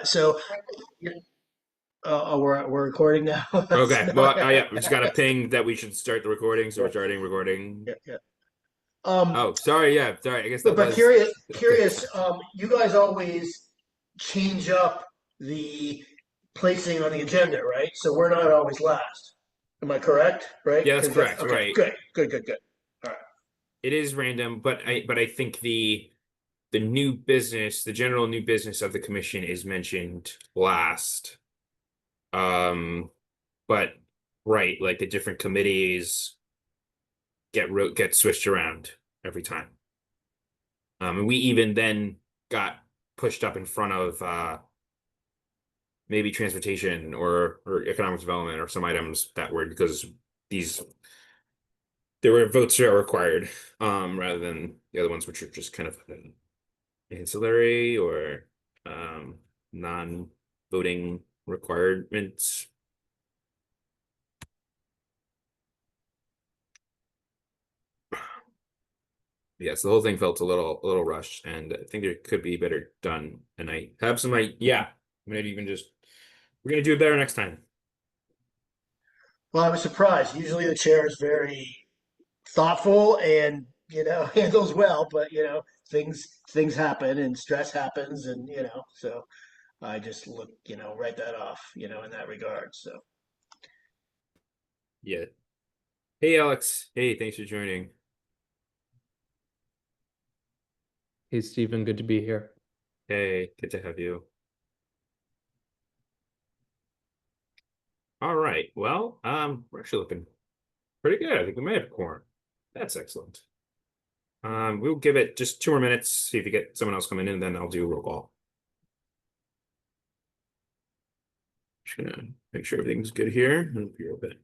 So we're recording now. Okay. No, Well, yeah, yeah, we just got a ping that we should start the recording, so we're yeah, starting recording. yeah, yeah. Um, Oh, sorry. Yeah, sorry. I guess but that was good. curious. You guys always change up the placing on the agenda, right? So we're not always last. Am I correct? Right? Yeah, that's Because that's correct. okay. Right. Good. All right. It is random, but I think the new business, the general new business of the commission is mentioned last. Um, but right, like the different committees get switched around every time. And we even then got pushed up in front of maybe transportation or economic development or some items that were because these there were votes that were required rather than the other ones which are just kind of ancillary or non-voting requirements. Yes, the whole thing felt a little rushed, and I think there could be better done. And I have some like yeah, maybe even just we're gonna do it better next time. Well, I was surprised. Usually the chair is very thoughtful and handles well, but things happen and stress happens, and so I just look write that off in that regard. So Yeah. Hey Alex. Hey, thanks for joining. Hey, Stephen, good to be here. Hey, good to have you. All right. Well, we're actually looking pretty good. I think we may have quorum. That's excellent. We'll give it just 2 more minutes, see if you get someone else coming in, then I'll do a roll call. Just gonna make sure everything's good here. And be a bit.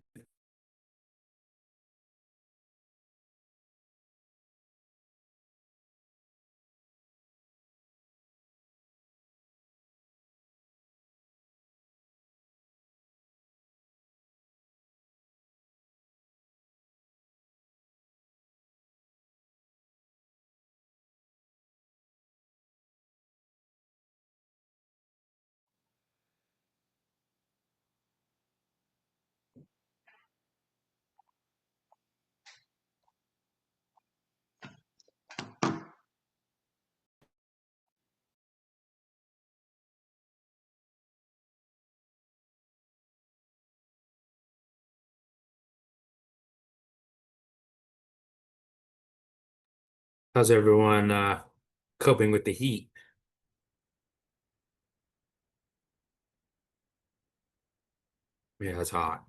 How's everyone coping with the heat? Yeah, it's hot.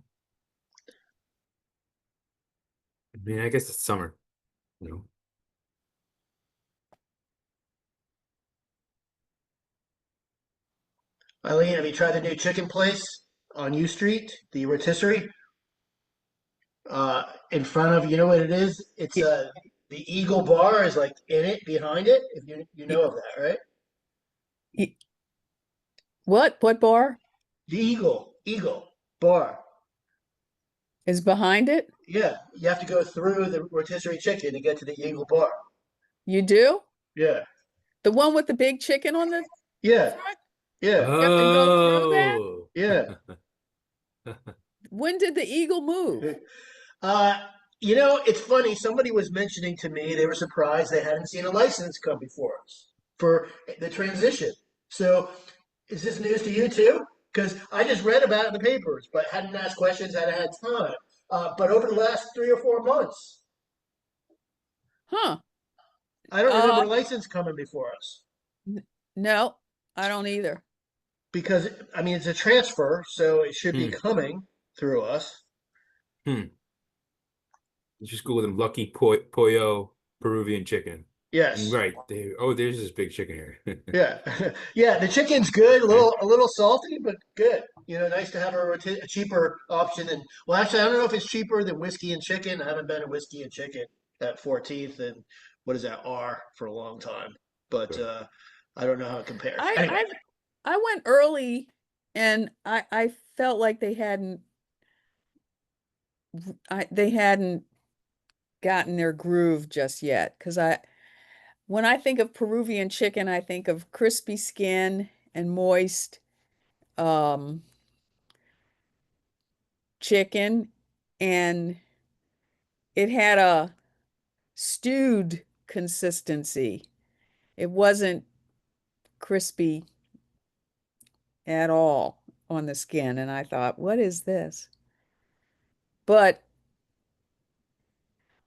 I mean, I guess it's summer, you know. Eileen, have you tried the new chicken place on U Street, the rotisserie? In front of, you know what it is? It's Y- the Eagle Bar is like in it, behind it. If you y- know of that, right? y- What? What bar The Eagle Bar. is behind it? Yeah, you have to go through the rotisserie chicken to get to the Eagle Bar. You do? Yeah, The one with the big chicken on the yeah, front? yeah, You have to go through that? Oh. yeah. When did the eagle move? Uh, it's funny. Somebody was mentioning to me they were surprised they hadn't seen a license come before us for the transition. So, is this news to you too? Because I just read about it in the papers, but hadn't asked questions, hadn't had time. But over the last 3 or 4 months, Huh. I don't remember Uh, a license coming before us no, I don't either. because I mean it's a transfer, so it should be Hmm. coming through us. Hmm. You just Google them Lucky Pollo Peruvian chicken. And Yes. right there. Oh, there's this big chicken here. Yeah, yeah. The chicken's good, a Right? little salty, but good. Nice to have a cheaper option. And well, actually, I don't know if it's cheaper than whiskey and chicken. I haven't been to whiskey and chicken at 14th and what is that R for a long time, but Good. I don't know how it compares. I Anyway, I I went early and I felt like they hadn't gotten their groove just yet because I when I think of Peruvian chicken, I think of crispy skin and moist chicken, and it had a stewed consistency. It wasn't crispy at all on the skin. And I thought, what is this? But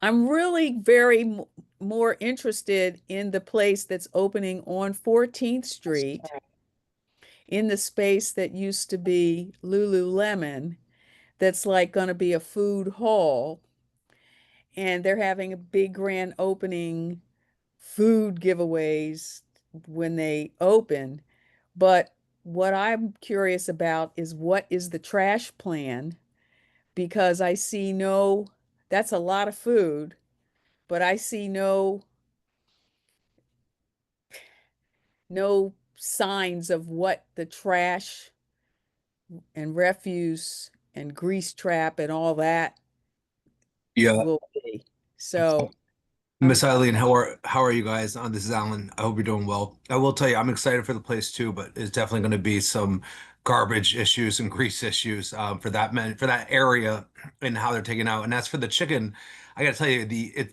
I'm really very more interested in the place that's opening on 14th Street in the space that used to be Lululemon, that's like going to be a food hall. And they're having a big grand opening, food giveaways when they open. But what I'm curious about is what is the trash plan? Because I see no, that's a lot of food, but I see no signs of what the trash and refuse and grease trap and all that Yeah, will be. So Miss Eileen, how are you guys? This is Alan. I hope you're doing well. I will tell you, I'm excited for the place too, but it's definitely going to be some garbage issues and grease issues for that area and how they're taken out. And that's for the chicken. I got to tell you,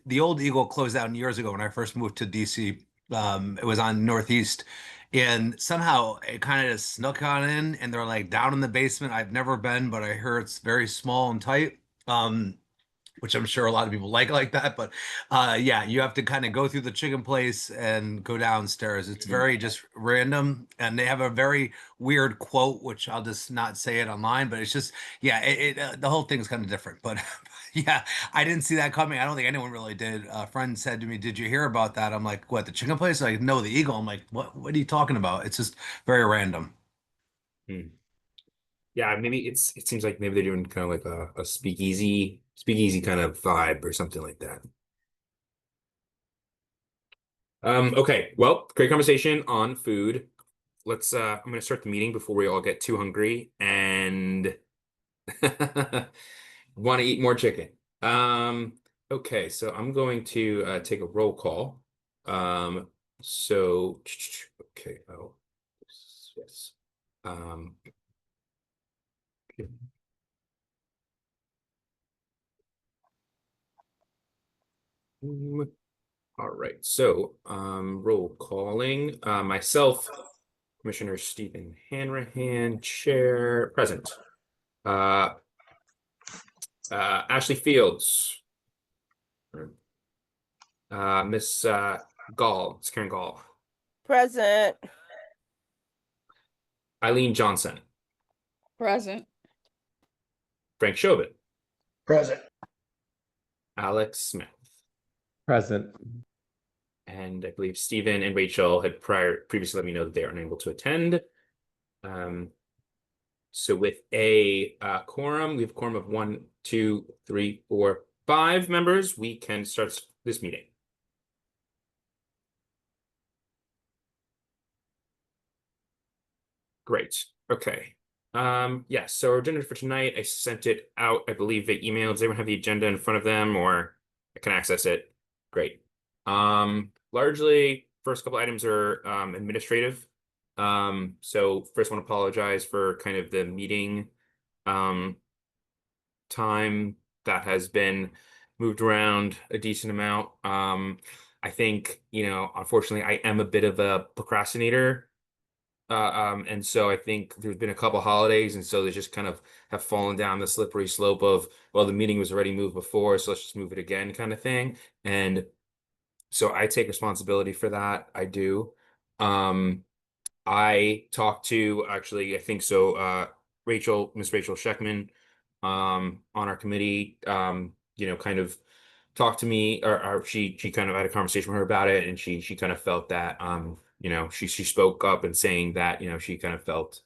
the old Eagle closed down years ago when I first moved to DC. It was on Northeast, and somehow it kind of just snuck on in, and they're like down in the basement. I've never been, but I hear it's very small and tight. Which I'm sure a lot of people like that. But yeah, you have to kind of go through the chicken place and go downstairs. It's very just random, and they have a very weird quote, which I'll just not say it online. But it's just yeah, the whole thing's kind of different. But yeah, I didn't see that coming. I don't think anyone really did. A friend said to me, "Did you hear about that?" I'm like, "What, the chicken place?" Like, no, the Eagle. I'm like, "What are you talking about?" It's just very random. Hmm. Yeah, maybe it seems like maybe they're doing kind of like a speakeasy kind of vibe or something like that. Okay, well, great conversation on food. Let's I'm gonna start the meeting before we all get too hungry and want to eat more chicken. Um, okay, so I'm going to take a roll call. Um, so okay, oh yes. Um, all right, so roll calling. Myself, Commissioner Stephen Hanrahan, Chair, present. Uh, Ashley Fields, Miss Gall, Miss Karen Gall, Present. Eileen Johnson, present. Frank Chauvin, Present. Alex Smith, Present. and I believe Stephen and Rachel had previously let me know that they are unable to attend. So with a quorum, we have a quorum of 1, 2, 3, 4, 5 members. We can start this meeting. Great. Okay. Yes, so our agenda for tonight, I sent it out, I believe, via email. Does everyone have the agenda in front of them or I can access it? Great. Largely, first couple items are administrative. So first want to apologize for kind of the meeting time that has been moved around a decent amount. I think, unfortunately, I am a bit of a procrastinator. And so I think there's been a couple holidays, and so they just kind of have fallen down the slippery slope of, well, the meeting was already moved before, so let's just move it again kind of thing. And so I take responsibility for that. I do. I talked to actually, I think so, Miss Rachel Scheckman, on our committee, kind of talked to me, or she kind of had a conversation with her about it, and she kind of felt that, she spoke up and saying that, she kind of felt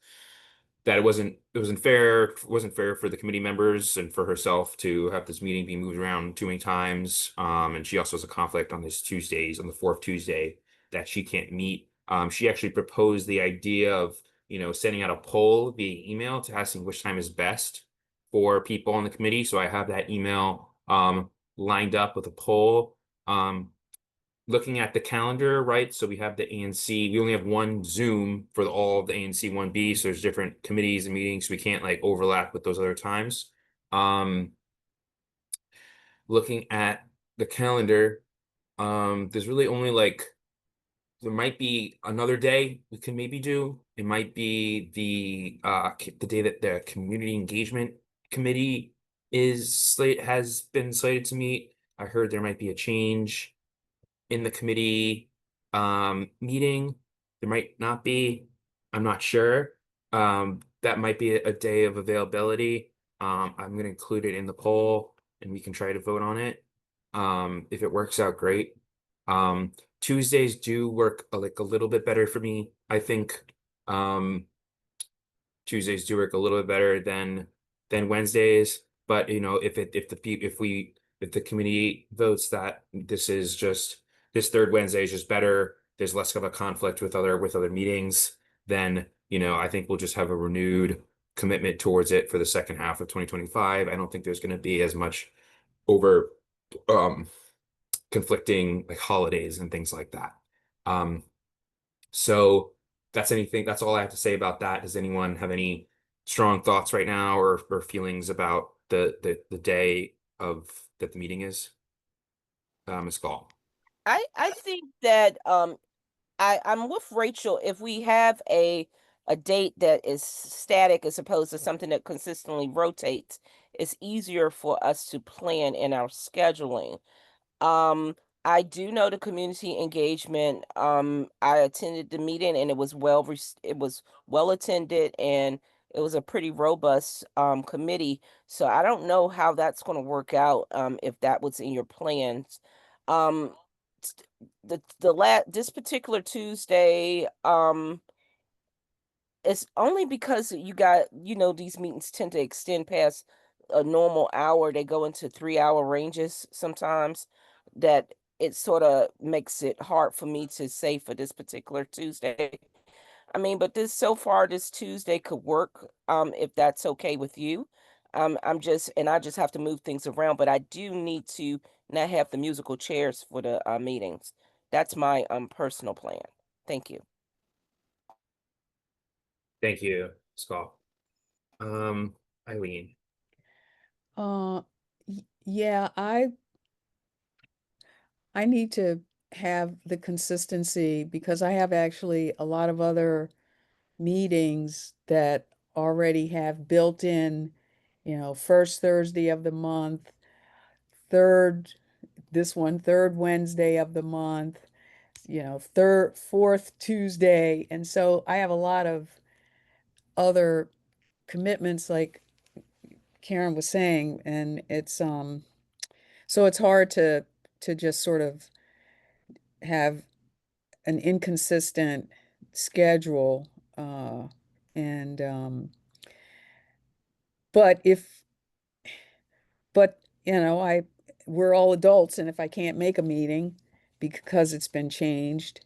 that it wasn't fair for the committee members and for herself to have this meeting be moved around too many times. And she also has a conflict on on the fourth Tuesday that she can't meet. She actually proposed the idea of, sending out a poll via email to asking which time is best for people on the committee. So I have that email lined up with a poll. looking at the calendar, right? So we have the ANC, we only have one Zoom for all of the ANC1B, so there's different committees and meetings. We can't like overlap with those other times. Looking at the calendar, there's really only like there might be another day we can maybe do. It might be the day that the community engagement committee has been slated to meet. I heard there might be a change in the committee meeting. There might not be. I'm not sure. That might be a day of availability. I'm going to include it in the poll and we can try to vote on it. If it works out, great. Tuesdays do work like a little bit better for me. I think Tuesdays do work a little bit better than Wednesdays. But you know, if the committee votes that this third Wednesday is just better, there's less of a conflict with other meetings, then you know, I think we'll just have a renewed commitment towards it for the second half of 2025. I don't think there's going to be as much over conflicting like holidays and things like that. So that's all I have to say about that. Does anyone have any strong thoughts right now or feelings about the day of that the meeting is? Ms. Gall. I think that I'm with Rachel. If we have a date that is static as opposed to something that consistently rotates, it's easier for us to plan in our scheduling. I do know the community engagement. I attended the meeting and it was it was well attended and it was a pretty robust committee. So I don't know how that's going to work out if that was in your plans. Um st- this particular Tuesday it's only because these meetings tend to extend past a normal hour. They go into 3-hour ranges sometimes that it sort of makes it hard for me to say for this particular Tuesday. I mean, but this Tuesday could work if that's okay with you. I just have to move things around, but I do need to not have the musical chairs for the meetings. That's my personal plan. Thank you. Thank you, Ms. Gall. Eileen. Yeah, I need to have the consistency because I have actually a lot of other meetings that already have built in, first Thursday of the month, third, third Wednesday of the month, fourth Tuesday. And so I have a lot of other commitments like Karen was saying, and so it's hard to just sort of have an inconsistent schedule. And but if but we're all adults, and if I can't make a meeting because it's been changed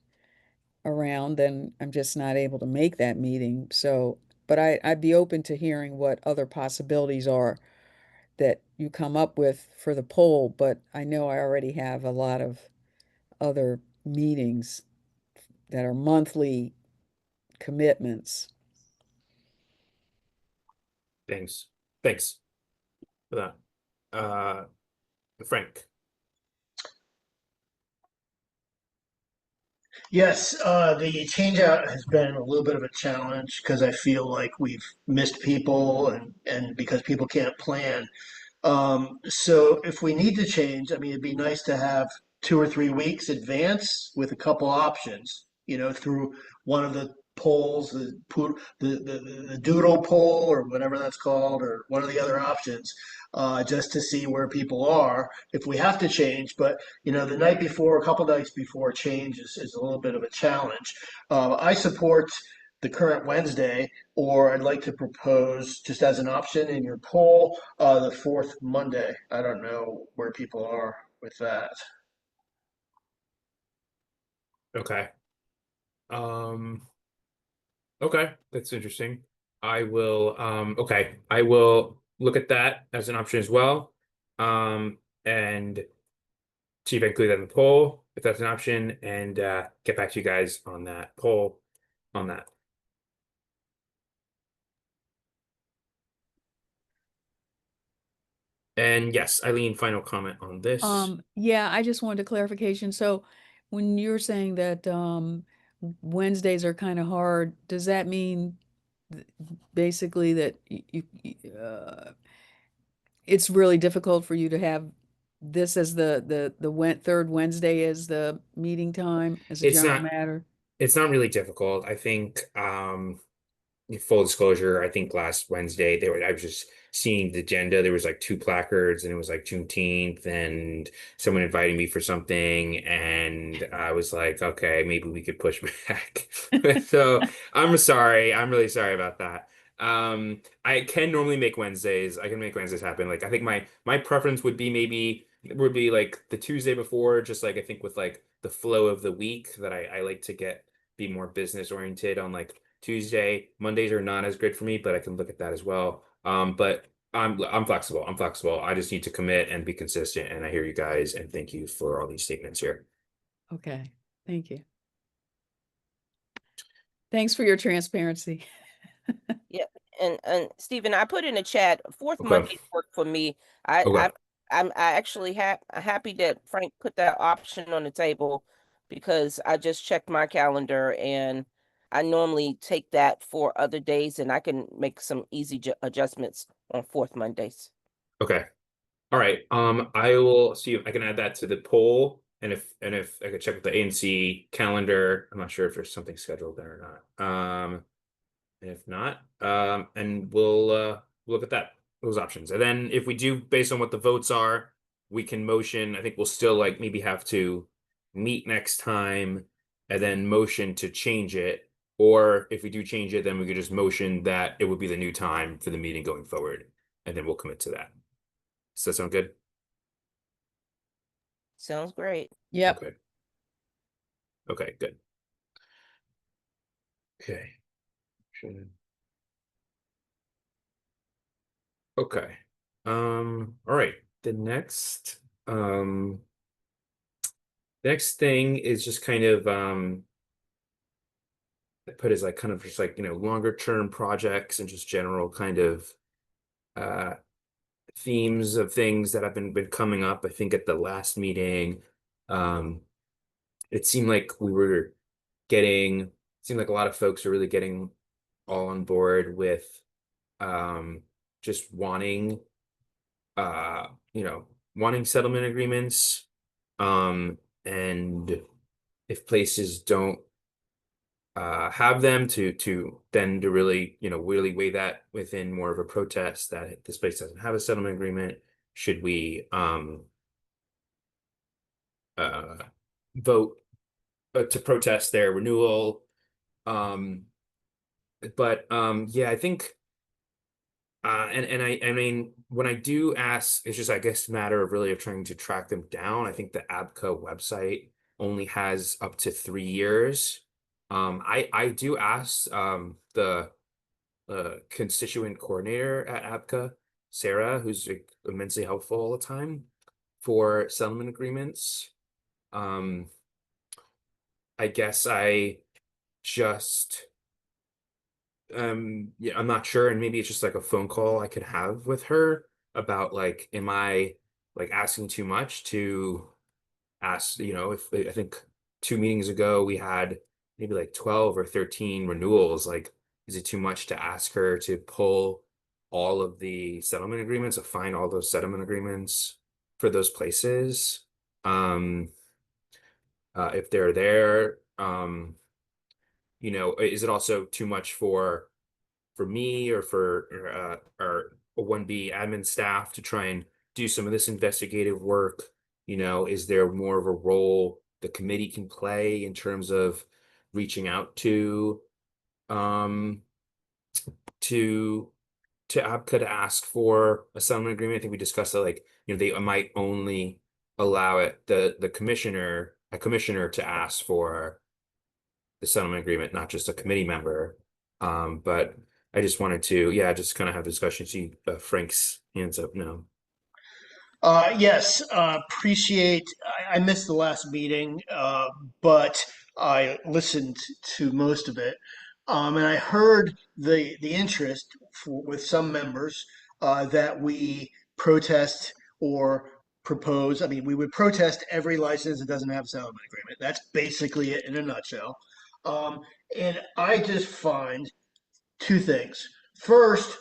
around, then I'm just not able to make that meeting. So, but I'd be open to hearing what other possibilities are that you come up with for the poll, but I know I already have a lot of other meetings that are monthly commitments. Thanks for that. Frank. Yes, the change out has been a little bit of a challenge because I feel like we've missed people and because people can't plan. So if we need to change, I mean, it'd be nice to have 2 or 3 weeks advance with a couple options, through one of the polls, the doodle poll or whatever that's called, or one of the other options, just to see where people are if we have to change. But, the night before, a couple nights before change is a little bit of a challenge. I support the current Wednesday, or I'd like to propose just as an option in your poll, the fourth Monday. I don't know where people are with that. Okay. Um, okay, that's interesting. I will look at that as an option as well. And see if I include that in the poll. if that's an option, and get back to you guys on that poll on that. And yes, Eileen, final comment on this. Yeah, I just wanted a clarification. So when you're saying that Wednesdays are kind of hard, does that mean basically that it's really difficult for you to have this as the third Wednesday as the meeting time as a It's general not matter? it's not really difficult. I think full disclosure, I think last Wednesday I was just seeing the agenda. There was like two placards and it was like Juneteenth and someone invited me for something and I was like, okay, maybe we could push back. So I'm sorry. I'm really sorry about that. I can normally make Wednesdays. I can make Wednesdays happen. Like I think my preference would be like the Tuesday before, just like I think with like the flow of the week that I like to be more business oriented on like Tuesday. Mondays are not as good for me, but I can look at that as well. But I'm flexible. I'm flexible. I just need to commit and be consistent. And I hear you guys, and thank you for all these statements here. Okay, thank you. Thanks for your transparency. Yeah, and Stephen, I put in the chat, fourth Okay. Monday work for me. I Okay. I'm actually happy that Frank put that option on the table because I just checked my calendar and I normally take that for other days and I can make some easy adjustments on fourth Mondays. Okay. All right. I will see if I can add that to the poll, and if I could check with the ANC calendar. I'm not sure if there's something scheduled there or not. And if not, and we'll look at those options. And then if we do, based on what the votes are, we can motion. I think we'll still like maybe have to meet next time and then motion to change it. Or if we do change it, then we could just motion that it would be the new time for the meeting going forward. And then we'll commit to that. Does that sound good? Sounds great. Yep. Okay. Okay, good. Okay. Okay. All right. The next thing is just kind of I put as like kind of just like, longer term projects and just general kind of uh themes of things that have been coming up. I think at the last meeting, um it seemed like a lot of folks are really getting all on board with just uh wanting settlement agreements. And if places don't have them to then to really, really weigh that within more of a protest that this place doesn't have a settlement agreement, should we uh vote to protest their renewal? Um but yeah, I think and I mean, when I do ask, it's just, I guess, a matter of really of trying to track them down. I think the ABCA website only has up to 3 years. I do ask the constituent coordinator at ABCA, Sarah, who's like, immensely helpful all the time for settlement agreements. I guess I just yeah, I'm not sure, and maybe it's just like a phone call I could have with her about like, am I like asking too much to ask, if I think 2 meetings ago we had maybe like 12 or 13 renewals. Like, is it too much to ask her to pull all of the settlement agreements or find all those settlement agreements for those places? If they're there, is it also too much for me or for our 1B admin staff to try and do some of this investigative work? Is there more of a role the committee can play in terms of reaching out um to ABCA to ask for a settlement agreement? I think we discussed that, like, they might only allow a commissioner to ask for the settlement agreement, not just a committee member. But I just wanted to, yeah, just kind of have discussion. See Frank's hands up now. Yes, appreciate. I missed the last meeting, but I listened to most of it, and I heard the interest with some members that we protest or propose. I mean, we would protest every license that doesn't have a settlement agreement. That's basically it in a nutshell. Um, and I just find two things. First,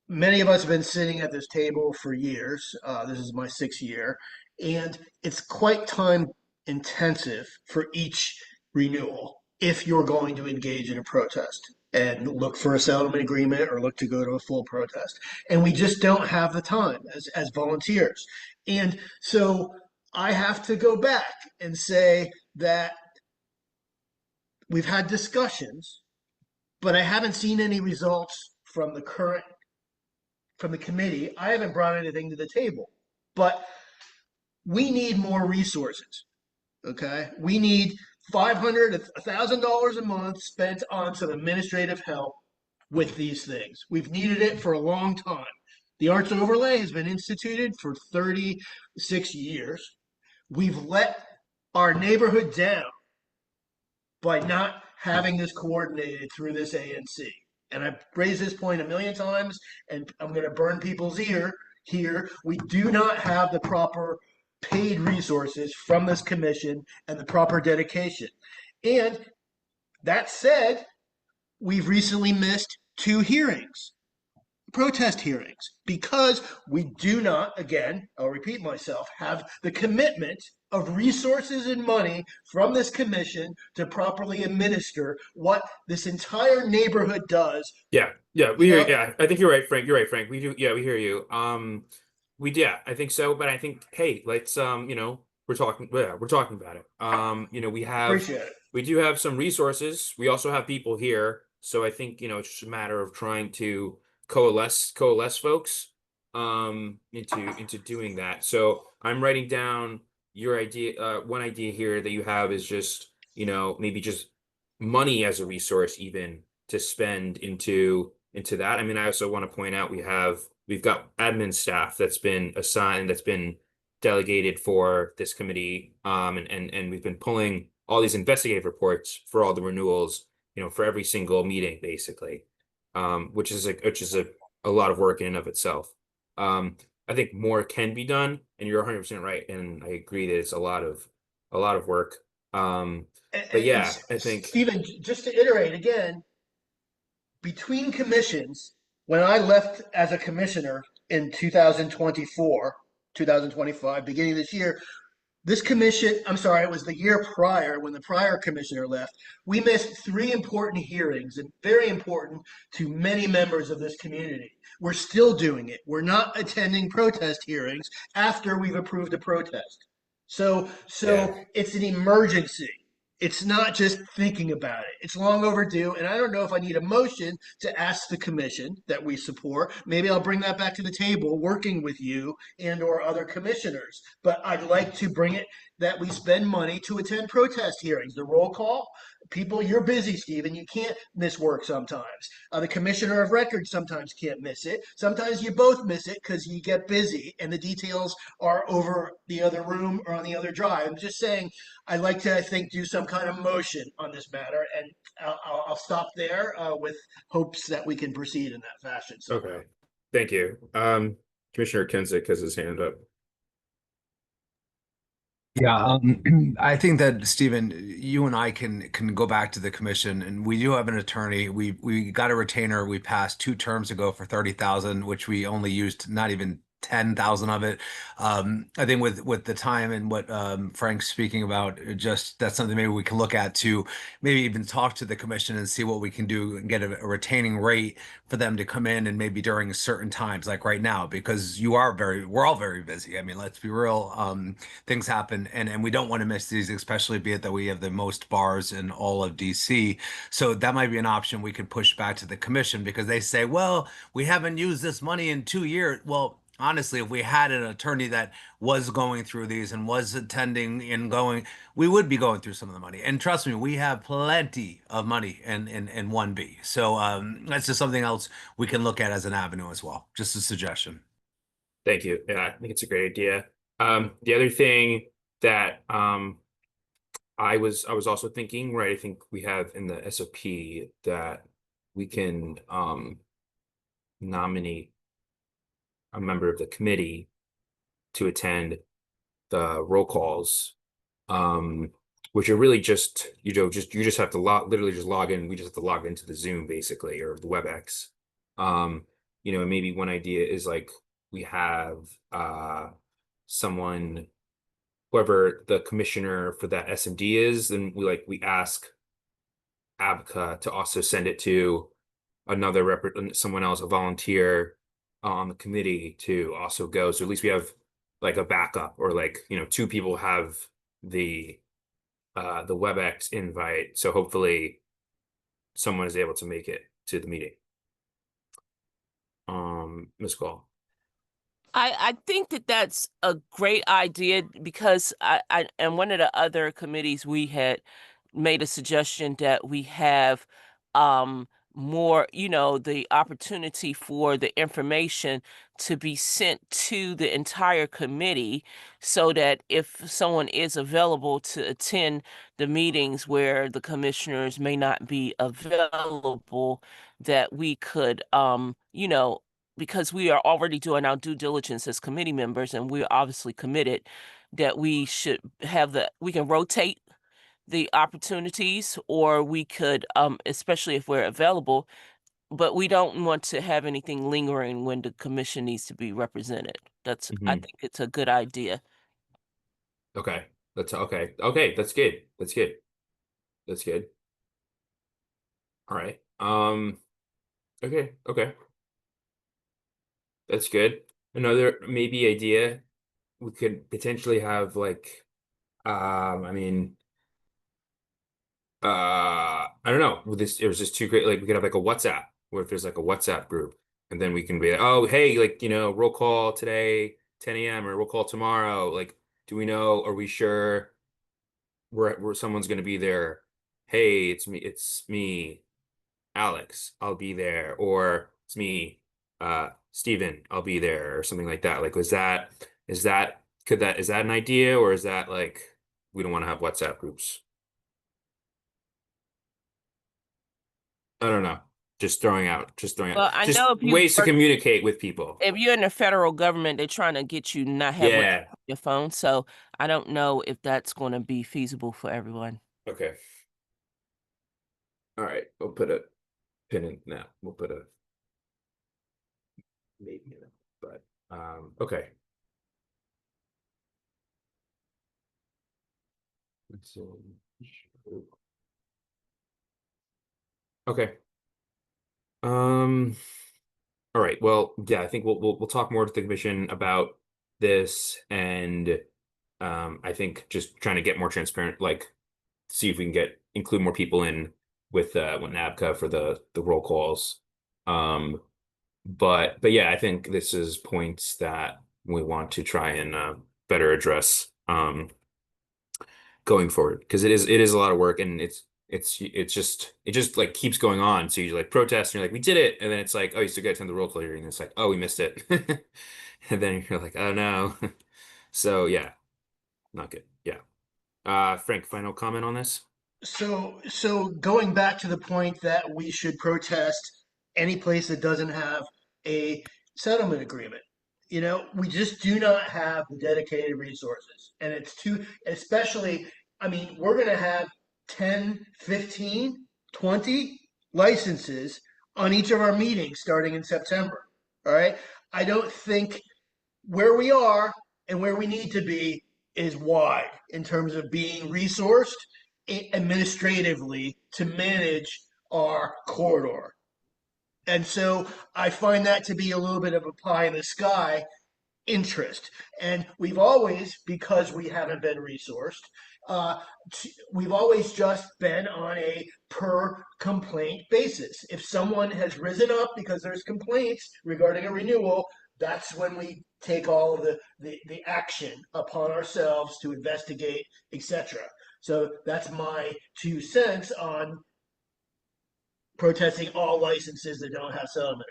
many of us have been sitting at this table for years. This is my sixth year, and it's quite time intensive for each renewal if you're going to engage in a protest and look for a settlement agreement or look to go to a full protest. And we just don't have the time as volunteers. And so I have to go back and say that we've had discussions, but I haven't seen any results from the committee. I haven't brought anything to the table, but we need more resources. Okay, we need $500, $1,000 a month spent on some administrative help with these things. We've needed it for a long time. The arts overlay has been instituted for 36 years. We've let our neighborhood down by not having this coordinated through this ANC. And I've raised this point a million times, and I'm going to burn people's ear here. We do not have the proper paid resources from this commission and the proper dedication. And that said, we've recently missed two hearings, protest hearings, because we do not, again, I'll repeat myself, have the commitment of resources and money from this commission to properly administer what this entire neighborhood does. Yeah, I think you're right, Frank. You're right, Frank. We do, yeah, we hear you. Yeah, I think so. But I think, hey, let's, we're talking about it. Appreciate it. We do have some resources. We also have people here, so I think it's just a matter of trying to coalesce folks, into doing that. So I'm writing down your idea. One idea here that you have is just, maybe just money as a resource, even to spend into that. I mean, I also want to point out we've got admin staff that's been assigned, that's been delegated for this committee, and we've been pulling all these investigative reports for all the renewals, for every single meeting, basically, which is a lot of work in and of itself. I think more can be done, and you're 100% right, and I agree that it's a lot of work. But yeah, I think, Stephen, just to iterate again, between commissions, when I left as a commissioner in 2024, 2025, beginning of this year, this commission, I'm sorry, it was the year prior when the prior commissioner left, we missed three important hearings and very important to many members of this community. We're still doing it. We're not attending protest hearings after we've approved a protest. So Yeah. it's an emergency. It's not just thinking about it. It's long overdue. And I don't know if I need a motion to ask the commission that we support. Maybe I'll bring that back to the table, working with you and or other commissioners. But I'd like to bring it that we spend money to attend protest hearings. The roll call, people, you're busy, Stephen. You can't miss work sometimes. The commissioner of records sometimes can't miss it. Sometimes you both miss it because you get busy and the details are over the other room or on the other drive. I'm just saying, I'd like to, I think, do some kind of motion on this matter, and I'll stop there with hopes that we can proceed in that fashion. okay. Thank you. Commissioner Kensick has his hand up. Yeah, I think that Stephen, you and I can go back to the commission, and we do have an attorney. We got a retainer. We passed 2 terms ago for 30,000, which we only used not even 10,000 of it. I think with the time and what Frank's speaking about, just that's something maybe we can look at to maybe even talk to the commission and see what we can do and get a retaining rate for them to come in and maybe during certain times, like right now, because we're all very busy. I mean, let's be real. Things happen, and we don't want to miss these, especially be it that we have the most bars in all of DC. So that might be an option we could push back to the commission, because they say, well, we haven't used this money in 2 years. Well, honestly, if we had an attorney that was going through these and was attending and going, we would be going through some of the money. And trust me, we have plenty of money in 1B. So that's just something else we can look at as an avenue as well. Just a suggestion. Thank you. Yeah, I think it's a great idea. The other thing that I was also thinking, right, I think we have in the SOP that we can nominate a member of the committee to attend the roll calls, which are really just, you just have to literally just log in. We just have to log into the Zoom basically, or the WebEx. Maybe one idea is like we have someone, whoever the commissioner for that SMD is, and we ask ABCA to also send it to someone else, a volunteer on the committee to also go. So at least we have like a backup, or two people have the WebEx invite. So hopefully someone is able to make it to the meeting. Ms. Cole. I think that that's a great idea because I and one of the other committees we had made a suggestion that we have more, the opportunity for the information to be sent to the entire committee so that if someone is available to attend the meetings where the commissioners may not be available, that we could because we are already doing our due diligence as committee members and we're obviously committed, that we should we can rotate the opportunities, or we could, especially if we're available, but we don't want to have anything lingering when the commission needs to be represented. I think it's a good idea. Okay. That's okay. Okay, that's good. That's good. That's good. All right. Okay. That's good. Another maybe idea, we could potentially have I mean, I don't know. It was just too great. Like we could have like a WhatsApp, where if there's like a WhatsApp group, and then we can be like, oh, hey, roll call today, 10 a.m. or roll call tomorrow. Like, do we know? Are we sure where someone's gonna be there? Hey, it's me, Alex, I'll be there, or it's me, Steven, I'll be there, or something like that. Like, is that an idea, or is that like we don't want to have WhatsApp groups? I don't know. Just throwing out, Well, I just know if you ways to work, communicate with people. if you're in the federal government, they're trying to get you not have WhatsApp Yeah. on your phone. So I don't know if that's going to be feasible for everyone. Okay. All right. We'll put a pin in that. We'll put a maybe in it. But okay. Let's see. Okay. All right. Well, yeah, I think we'll talk more to the commission about this, and I think just trying to get more transparent, like see if we can include more people in with NABCA for the roll calls. But yeah, I think this is points that we want to try and better address going forward, because it is a lot of work, and it just like keeps going on. So you like protest and you're like, we did it, and then it's like, oh, you still got to attend the roll call hearing, and it's like, oh, we missed it. And then you're like, oh no. So yeah, not good. Yeah. Frank, final comment on this? So going back to the point that we should protest any place that doesn't have a settlement agreement. We just do not have the dedicated resources. And it's too, especially, I mean, we're going to have 10, 15, 20 licenses on each of our meetings starting in September. All right. I don't think where we are and where we need to be is wide in terms of being resourced administratively to manage our corridor. And so I find that to be a little bit of a pie in the sky interest. And we've always, because we haven't been resourced, uh, we've always just been on a per complaint basis. If someone has risen up because there's complaints regarding a renewal, that's when we take all of the action upon ourselves to investigate, etc. So that's my 2 cents on protesting all licenses that don't have settlement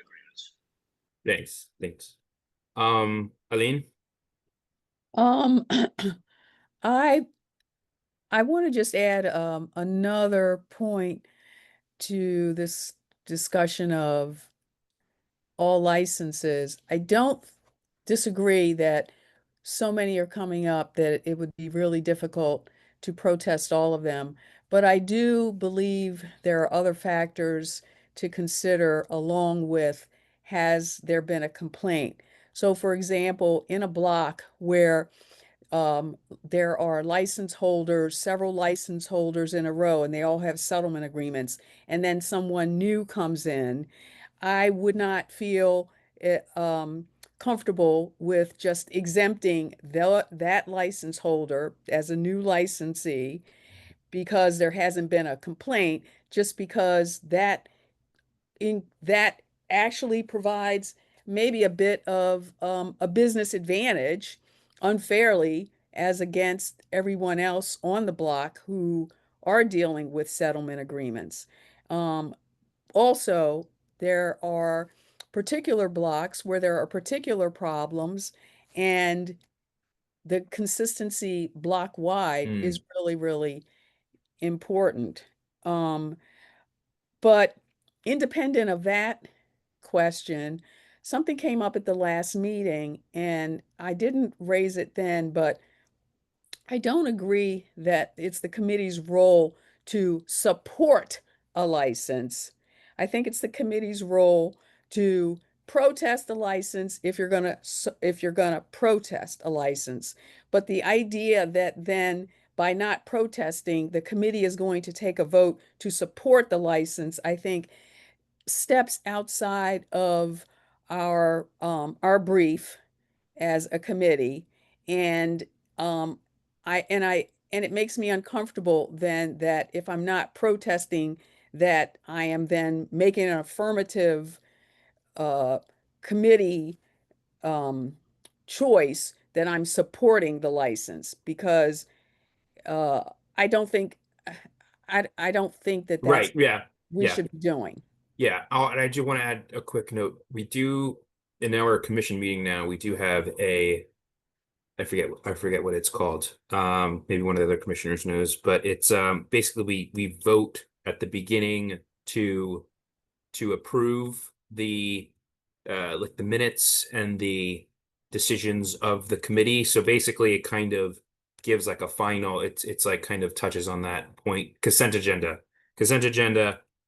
agreements. Thanks. Eileen? Um, I want to just add another point to this discussion of all licenses. I don't disagree that so many are coming up that it would be really difficult to protest all of them. But I do believe there are other factors to consider along with, has there been a complaint? So for example, in a block where there are license holders, several license holders in a row, and they all have settlement agreements, and then someone new comes in, I would not feel comfortable with just exempting that license holder as a new licensee because there hasn't been a complaint, just because that actually provides maybe a bit of a business advantage unfairly as against everyone else on the block who are dealing with settlement agreements. Also, there are particular blocks where there are particular problems, and the consistency block wide is really, really important. But independent of that question, something came up at the last meeting, and I didn't raise it then, but I don't agree that it's the committee's role to support a license. I think it's the committee's role to protest a license if you're gonna protest a license. But the idea that then by not protesting, the committee is going to take a vote to support the license, I think steps outside of our brief as a committee, and and it makes me uncomfortable then that if I'm not protesting, that I am then making an affirmative uh, committee um, choice that I'm supporting the license, because uh, I don't think I don't think that that's Right, yeah, we yeah, should be doing. yeah. Oh, and I do want to add a quick note. We do, in our commission meeting now, we do have I forget what it's called. Maybe one of the other commissioners knows, but it's basically we vote at the beginning to approve the like the minutes and the decisions of the committee. So basically it kind of gives like a final, it's like kind of touches on that point. Consent agenda,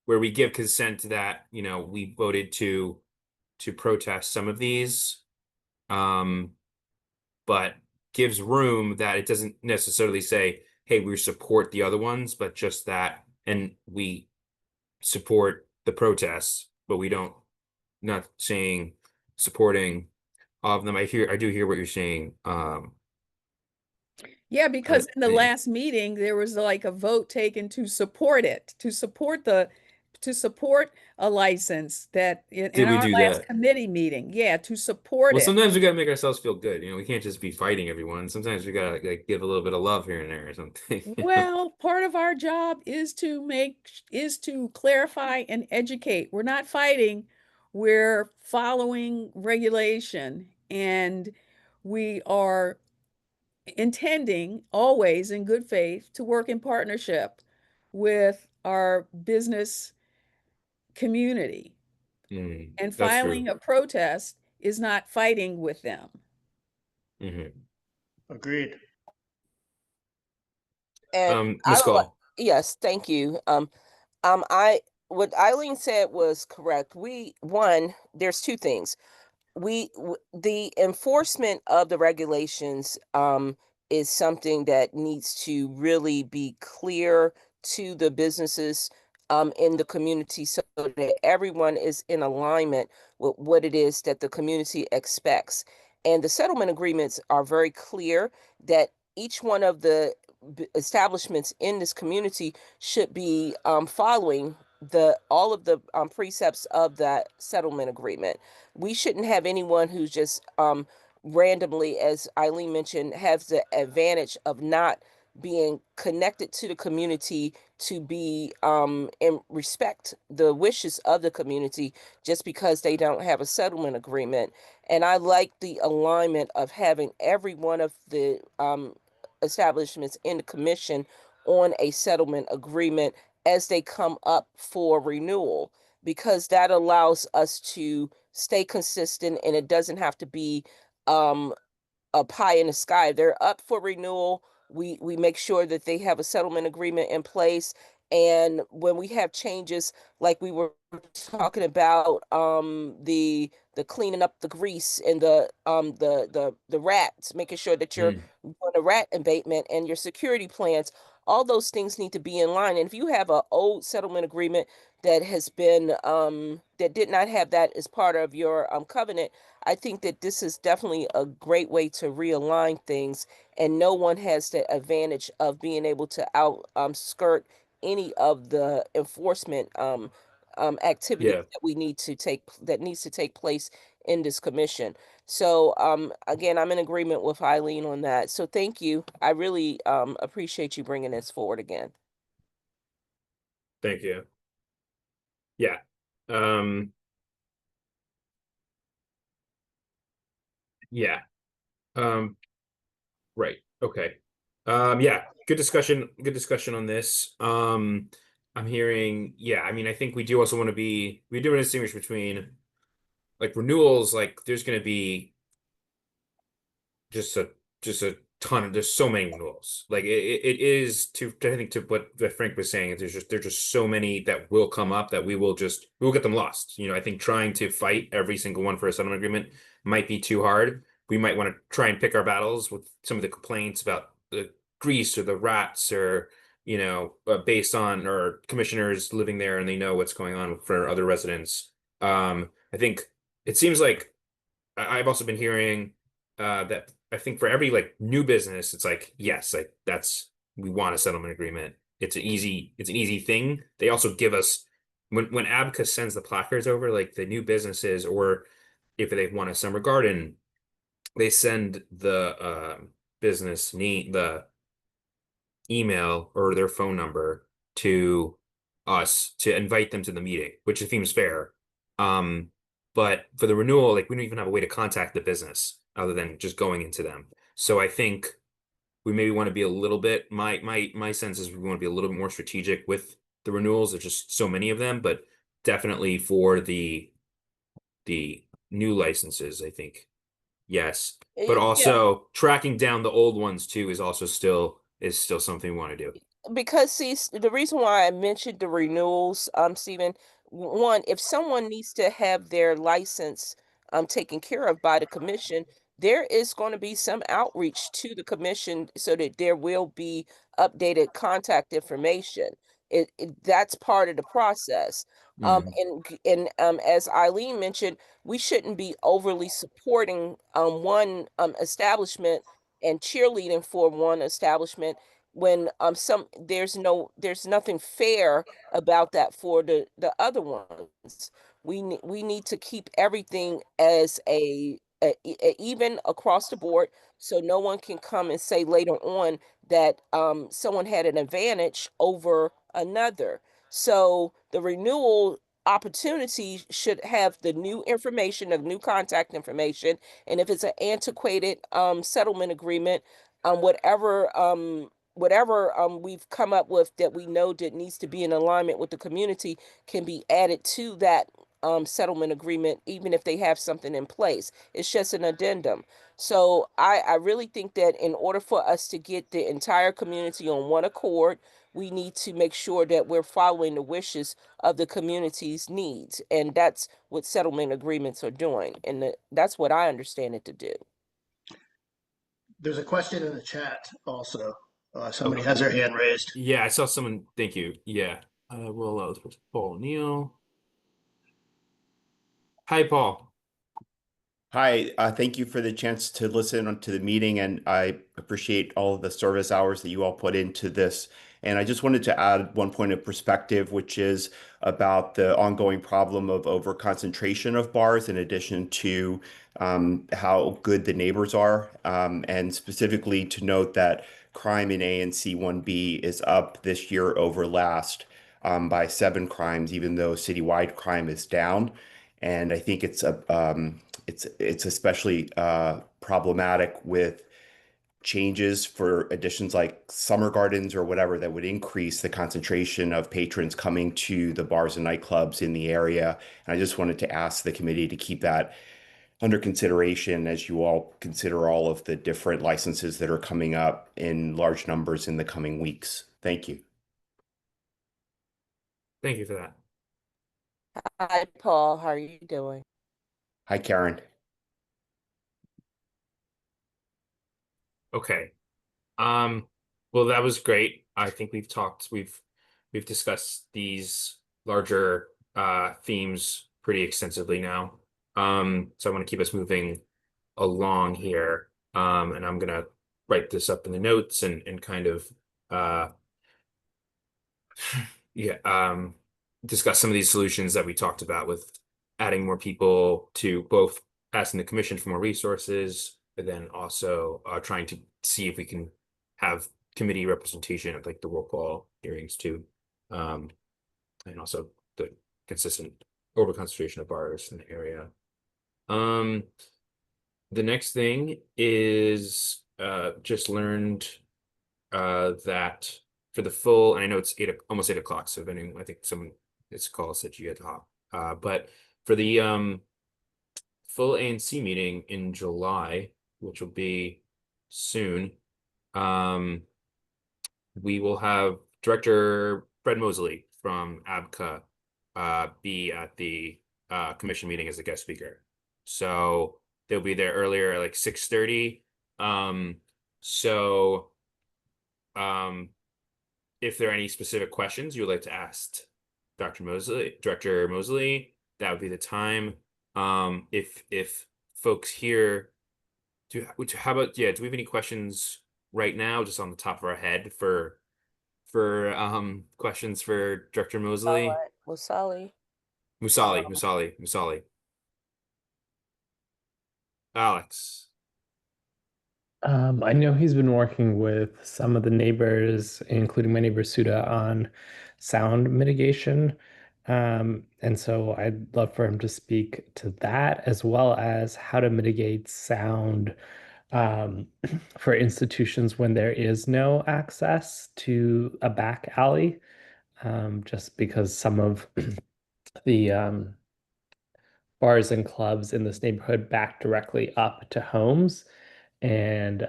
where we give consent that, we voted to protest some of these. Um, but gives room that it doesn't necessarily say, hey, we support the other ones, but just that, and we support the protests, but we don't, not saying supporting all of them. I do hear what you're saying. Yeah, because in the I- last meeting, there was like a vote taken to support it, to support a license that in did we our do last that? committee meeting, yeah, to support Well, it. sometimes we gotta make ourselves feel good. We can't just be fighting everyone. Sometimes we gotta like give a little bit of love here and there or something. Well, part of our job is to clarify and educate. We're not fighting, we're following regulation, and we are intending always in good faith to work in partnership with our business community. And That's true. filing a protest is not fighting with them. Hmm. Agreed. And Ms. Call. yes, thank you. I what Eileen said was correct. There's two things. The enforcement of the regulations is something that needs to really be clear to the businesses in the community, so that everyone is in alignment with what it is that the community expects. And the settlement agreements are very clear that each one of the establishments in this community should be following the all of the precepts of that settlement agreement. We shouldn't have anyone who's just randomly, as Eileen mentioned, has the advantage of not being connected to the community to be and respect the wishes of the community just because they don't have a settlement agreement. And I like the alignment of having every one of the establishments in the commission on a settlement agreement as they come up for renewal, because that allows us to stay consistent and it doesn't have to be um, a pie in the sky. They're up for renewal. We make sure that they have a settlement agreement in place. And when we have changes, like we were talking about, the cleaning up the grease and the rats, making sure that you're Mm. doing a rat abatement and your security plans, all those things need to be in line. And if you have an old settlement agreement that has been that did not have that as part of your covenant, I think that this is definitely a great way to realign things, and no one has the advantage of being able to out skirt any of the enforcement activities Yeah. that that needs to take place in this commission. So again, I'm in agreement with Eileen on that. So thank you. I really appreciate you bringing this forward again. Thank you. Yeah. Um, yeah. Um, right. Okay. Yeah, good discussion. Good discussion on this. I'm hearing, yeah, I mean, I think we do also want to we do want to distinguish between like renewals, like there's going to be just a ton of there's so many renewals. Like it is to I think to what Frank was saying, there's just so many that will come up that we will get them lost. You know, I think trying to fight every single one for a settlement agreement might be too hard. We might want to try and pick our battles with some of the complaints about the grease or the rats or based on or commissioners living there and they know what's going on for other residents. I think it seems like I've also been hearing that I think for every like new business, it's like, yes, like we want a settlement agreement. It's an easy thing. They also give us when Abacus sends the placards over, like the new businesses, or if they want a summer garden, they send the business need the email or their phone number to us to invite them to the meeting, which seems fair. Um, but for the renewal, like we don't even have a way to contact the business other than just going into them. So I think we maybe want to be a little bit, my sense is we want to be a little bit more strategic with the renewals. There's just so many of them, but definitely for the new licenses, I think yes. But Yeah, also tracking down the old ones too is still something we want to do. because see, the reason why I mentioned the renewals, Stephen, one, if someone needs to have their license taken care of by the commission, there is going to be some outreach to the commission so that there will be updated contact information. That's part of the process. Mm. And as Eileen mentioned, we shouldn't be overly supporting one establishment and cheerleading for one establishment when there's nothing fair about that for the other ones. We need to keep everything as even across the board, so no one can come and say later on that someone had an advantage over another. So the renewal opportunity should have the new information, the new contact information, and if it's an antiquated settlement agreement, whatever we've come up with that we know that needs to be in alignment with the community can be added to that settlement agreement, even if they have something in place. It's just an addendum. So I really think that in order for us to get the entire community on one accord, we need to make sure that we're following the wishes of the community's needs. And that's what settlement agreements are doing. And that's what I understand it to do. There's a question in the chat also. Somebody Okay. has their hand raised. Yeah, I saw someone. Thank you. Yeah. Well, that was Paul Neal. Hi, Paul. Hi, thank you for the chance to listen to the meeting, and I appreciate all of the service hours that you all put into this. And I just wanted to add one point of perspective, which is about the ongoing problem of over-concentration of bars, in addition to how good the neighbors are, and specifically to note that crime in ANC1B is up this year over last by 7 crimes, even though citywide crime is down. And I think it's especially problematic with changes for additions like summer gardens or whatever that would increase the concentration of patrons coming to the bars and nightclubs in the area. And I just wanted to ask the committee to keep that under consideration as you all consider all of the different licenses that are coming up in large numbers in the coming weeks. Thank you. Thank you for that. Hi, Paul. How are you doing? Hi, Karen. Okay. Well, that was great. I think we've discussed these larger themes pretty extensively now. So I want to keep us moving along here. And I'm gonna write this up in the notes and kind of yeah, discuss some of these solutions that we talked about with adding more people to both asking the commission for more resources, but then also trying to see if we can have committee representation at like the roll call hearings too. And also the consistent over concentration of bars in the area. The next thing is just learned that for the full, and I know it's almost 8 o'clock, so if anyone, I think someone this call said you had to hop. But for the full ANC meeting in July, which will be soon, we will have Director Fred Mosley from ABCA be at the commission meeting as a guest speaker. So they'll be there earlier, like 6:30. So if there are any specific questions you would like to ask Director Mosley, that would be the time. If folks here how about, yeah, do we have any questions right now, just on the top of our head for questions for Director Mosley? All right. Well, Sally. Musali. Alex. I know he's been working with some of the neighbors, including my neighbor Suda, on sound mitigation. And so I'd love for him to speak to that, as well as how to mitigate sound for institutions when there is no access to a back alley, just because some of the bars and clubs in this neighborhood back directly up to homes. And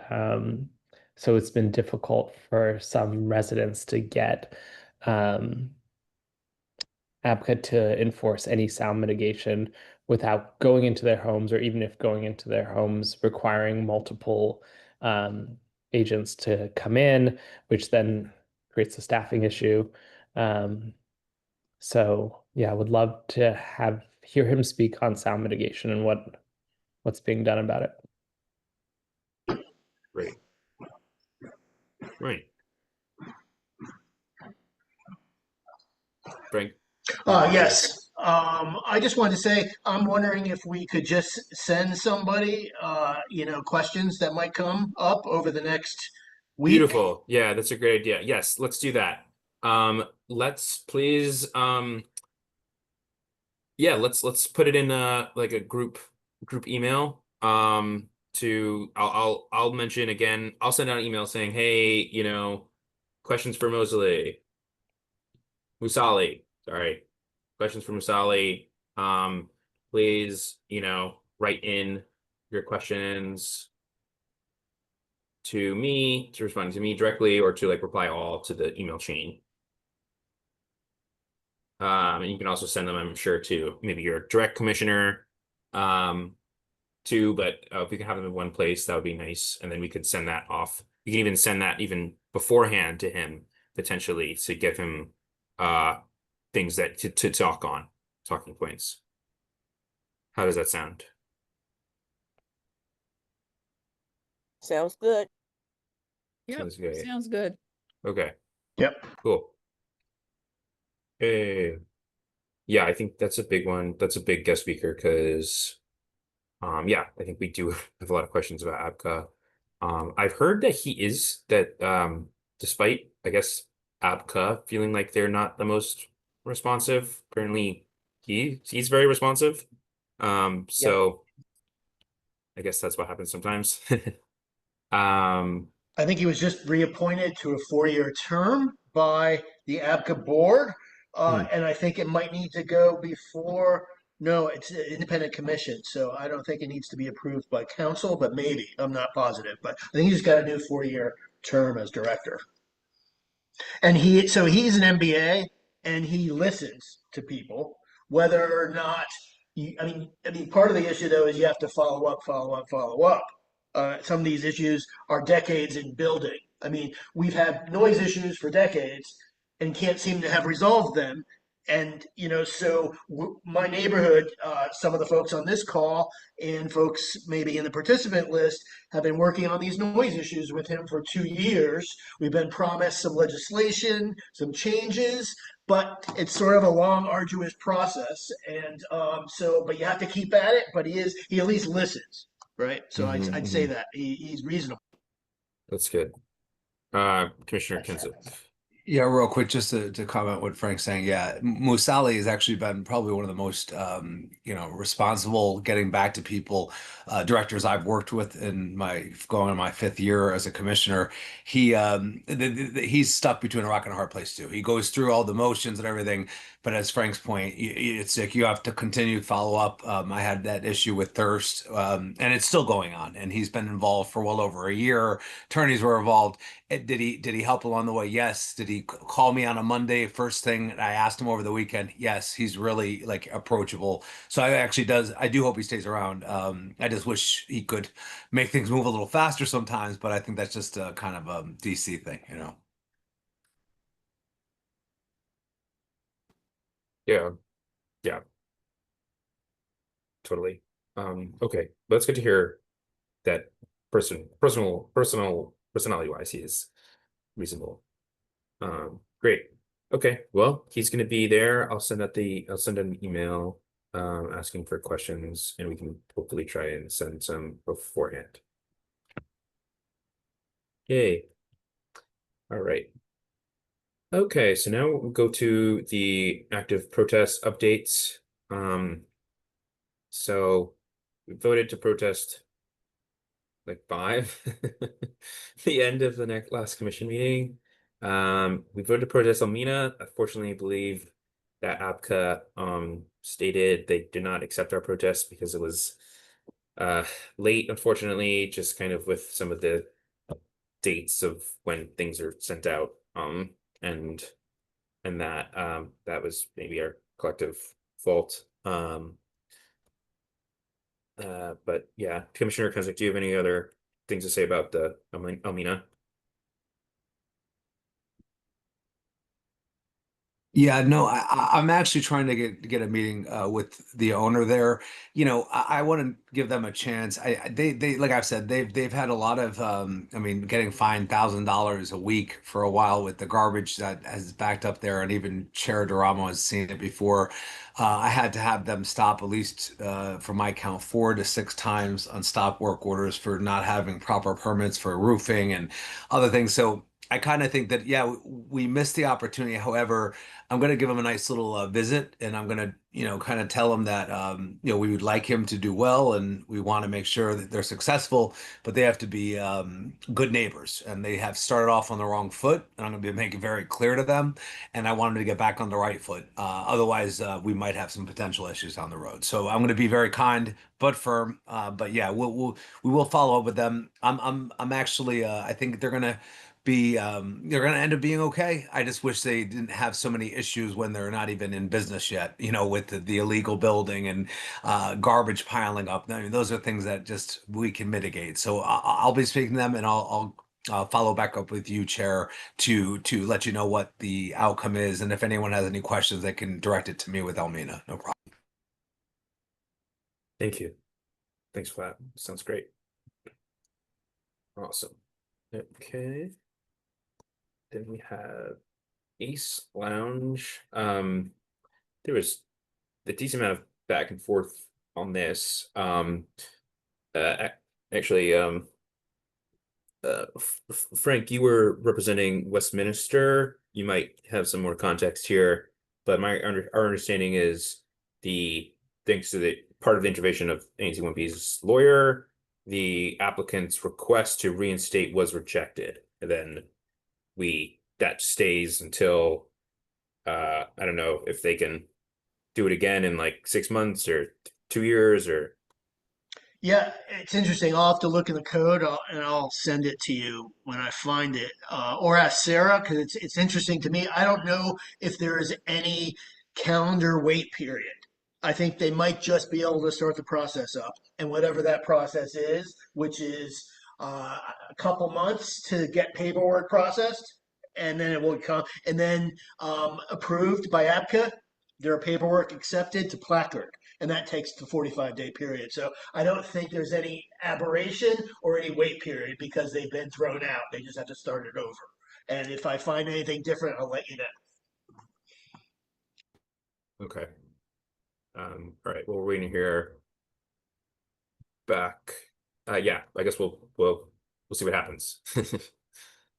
so it's been difficult for some residents to get ABCA to enforce any sound mitigation without going into their homes, or even if going into their homes, requiring multiple agents to come in, which then creates a staffing issue. So yeah, I would love to hear him speak on sound mitigation and what's being done about it. Great. Right. Frank. Yes. I just wanted to say, I'm wondering if we could just send somebody, questions that might come up over the next week. Beautiful. Yeah, that's a great idea. Yes, let's do that. Let's please yeah, let's put it in like a group email. I'll mention again, I'll send out an email saying, hey, questions for Musali, sorry. Questions for Musali. Please, write in your questions to respond to me directly, or to like reply all to the email chain. And you can also send them, I'm sure, to maybe your direct commissioner, too. But if we can have them in one place, that would be nice. And then we could send that off. You can even send that even beforehand to him, potentially, to give him things that to talking points. How does that sound? Sounds good. Yep, Sounds good. sounds good. Okay. Yep. Cool. Yeah, I think that's a big one. That's a big guest speaker because, yeah, I think we do have a lot of questions about ABCA. I've heard that despite, I guess, ABCA feeling like they're not the most responsive, currently he's very responsive. So I guess that's what happens sometimes. Um, I think he was just reappointed to a 4-year term by the ABCA board, and I think it might need to go before. No, it's an independent commission, so I don't think it needs to be approved by council, but maybe. I'm not positive, but I think he just got a new 4-year term as director. And he's an MBA and he listens to people, whether or not I mean, part of the issue though is you have to follow up, follow up, follow up. Some of these issues are decades in building. I mean, we've had noise issues for decades and can't seem to have resolved them. And so my neighborhood, some of the folks on this call and folks maybe in the participant list have been working on these noise issues with him for 2 years. We've been promised some legislation, some changes, but it's sort of a long, arduous process. And but you have to keep at it. But he at least listens, right? So I'd say that he's reasonable. that's good. Commissioner Kenseth. Yeah, real quick, just to comment what Frank's saying. Yeah, Musali has actually been probably one of the most, responsible getting back to people, directors I've worked with in going on my 5th year as a commissioner. He's stuck between a rock and a hard place too. He goes through all the motions and everything, but as Frank's point, it's like you have to continue to follow up. I had that issue with Thirst, and it's still going on, and he's been involved for well over a year. Attorneys were involved. Did he help along the way? Yes. Did he call me on a Monday? First thing I asked him over the weekend. Yes, he's really like approachable. So I do hope he stays around. I just wish he could make things move a little faster sometimes, but I think that's just a kind of a DC thing, you know. Yeah, yeah, totally. Okay, but it's good to hear that personality wise, he is reasonable. Great. Okay, well, he's gonna be there. I'll send an email asking for questions, and we can hopefully try and send some beforehand. Yay. All right. Okay, so now we'll go to the active protest updates. So we voted to protest like 5 the end of the last commission meeting. We voted to protest Almina. Unfortunately, I believe that ABCA stated they did not accept our protest because it was late, unfortunately, just kind of with some of the dates of when things are sent out. And that was maybe our collective fault. But yeah, Commissioner Kunzik, do you have any other things to say about the Almina? Yeah, no, I'm actually trying to get a meeting with the owner there. I want to give them a chance. They like I've said, they've had a lot of I mean, getting fined $1,000 a week for a while with the garbage that has backed up there, and even Chair Duramo has seen it before. I had to have them stop at least, from my count, 4 to 6 times on stop work orders for not having proper permits for roofing and other things. So I kind of think that, yeah, we missed the opportunity. However, I'm going to give him a nice little visit, and I'm going to, kind of tell him that, we would like him to do well, and we want to make sure that they're successful, but they have to be good neighbors, and they have started off on the wrong foot, and I'm going to make it very clear to them, and I want them to get back on the right foot. Otherwise, we might have some potential issues down the road. So I'm going to be very kind but firm. But yeah, we will follow up with them. I'm actually, I think they're going to end up being okay. I just wish they didn't have so many issues when they're not even in business yet, with the illegal building and garbage piling up. I mean, those are things that just we can mitigate. So I'll be speaking to them, and I'll follow back up with you, Chair, to let you know what the outcome is. And if anyone has any questions, they can direct it to me with Almina. No problem. Thank you. Thanks for that. Sounds great. Awesome. Okay. Then we have Ace Lounge. There was a decent amount of back and forth on this. Actually, Frank, you were representing Westminster. You might have some more context here, but our understanding is thanks to the part of the intervention of ANC1B's lawyer, the applicant's request to reinstate was rejected, and then that stays until I don't know if they can do it again in like 6 months or 2 years or. Yeah, it's interesting. I'll have to look in the code and I'll send it to you when I find it, or ask Sarah because it's interesting to me. I don't know if there is any calendar wait period. I think they might just be able to start the process up, and whatever that process is, which is a couple months to get paperwork processed, and then it will come, and then approved by APCA, their paperwork accepted to placard, and that takes the 45-day period. So I don't think there's any aberration or any wait period because they've been thrown out. They just have to start it over. And if I find anything different, I'll let you know. Okay. All right. Well, we're waiting to hear back. Yeah, I guess we'll see what happens.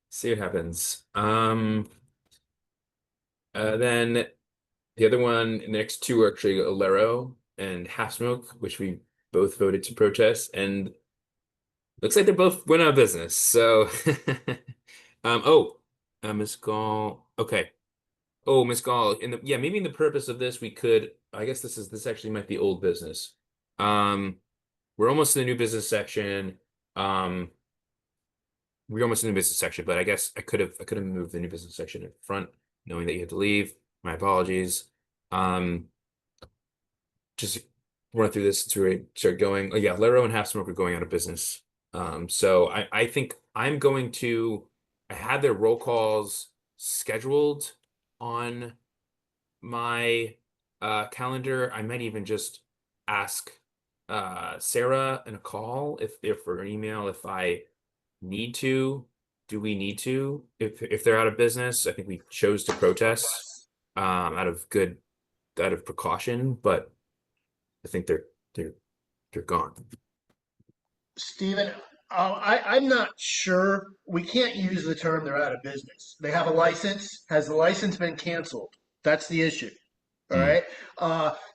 See what happens. Then the other one, the next two are actually Alero and Half Smoke, which we both voted to protest, and looks like they both went out of business. So, Ms. Gall. Okay. Oh, Ms. Gall. Maybe in the purpose of this, we could. I guess this actually might be old business. We're almost in the new business section. We're almost in the business section, but I guess I could have moved the new business section in front, knowing that you had to leave. My apologies. Just run through this to we start going. Oh yeah, Lero and Half Smoke are going out of business. So I think I'm going to. I had their roll calls scheduled on my calendar. I might even just ask Sarah in a call or an email if I need to. Do we need to if they're out of business? I think we chose to protest out of precaution, but I think they're gone. Stephen, I'm not sure. We can't use the term they're out of business. They have a license. Has the license been canceled? That's the issue. All right.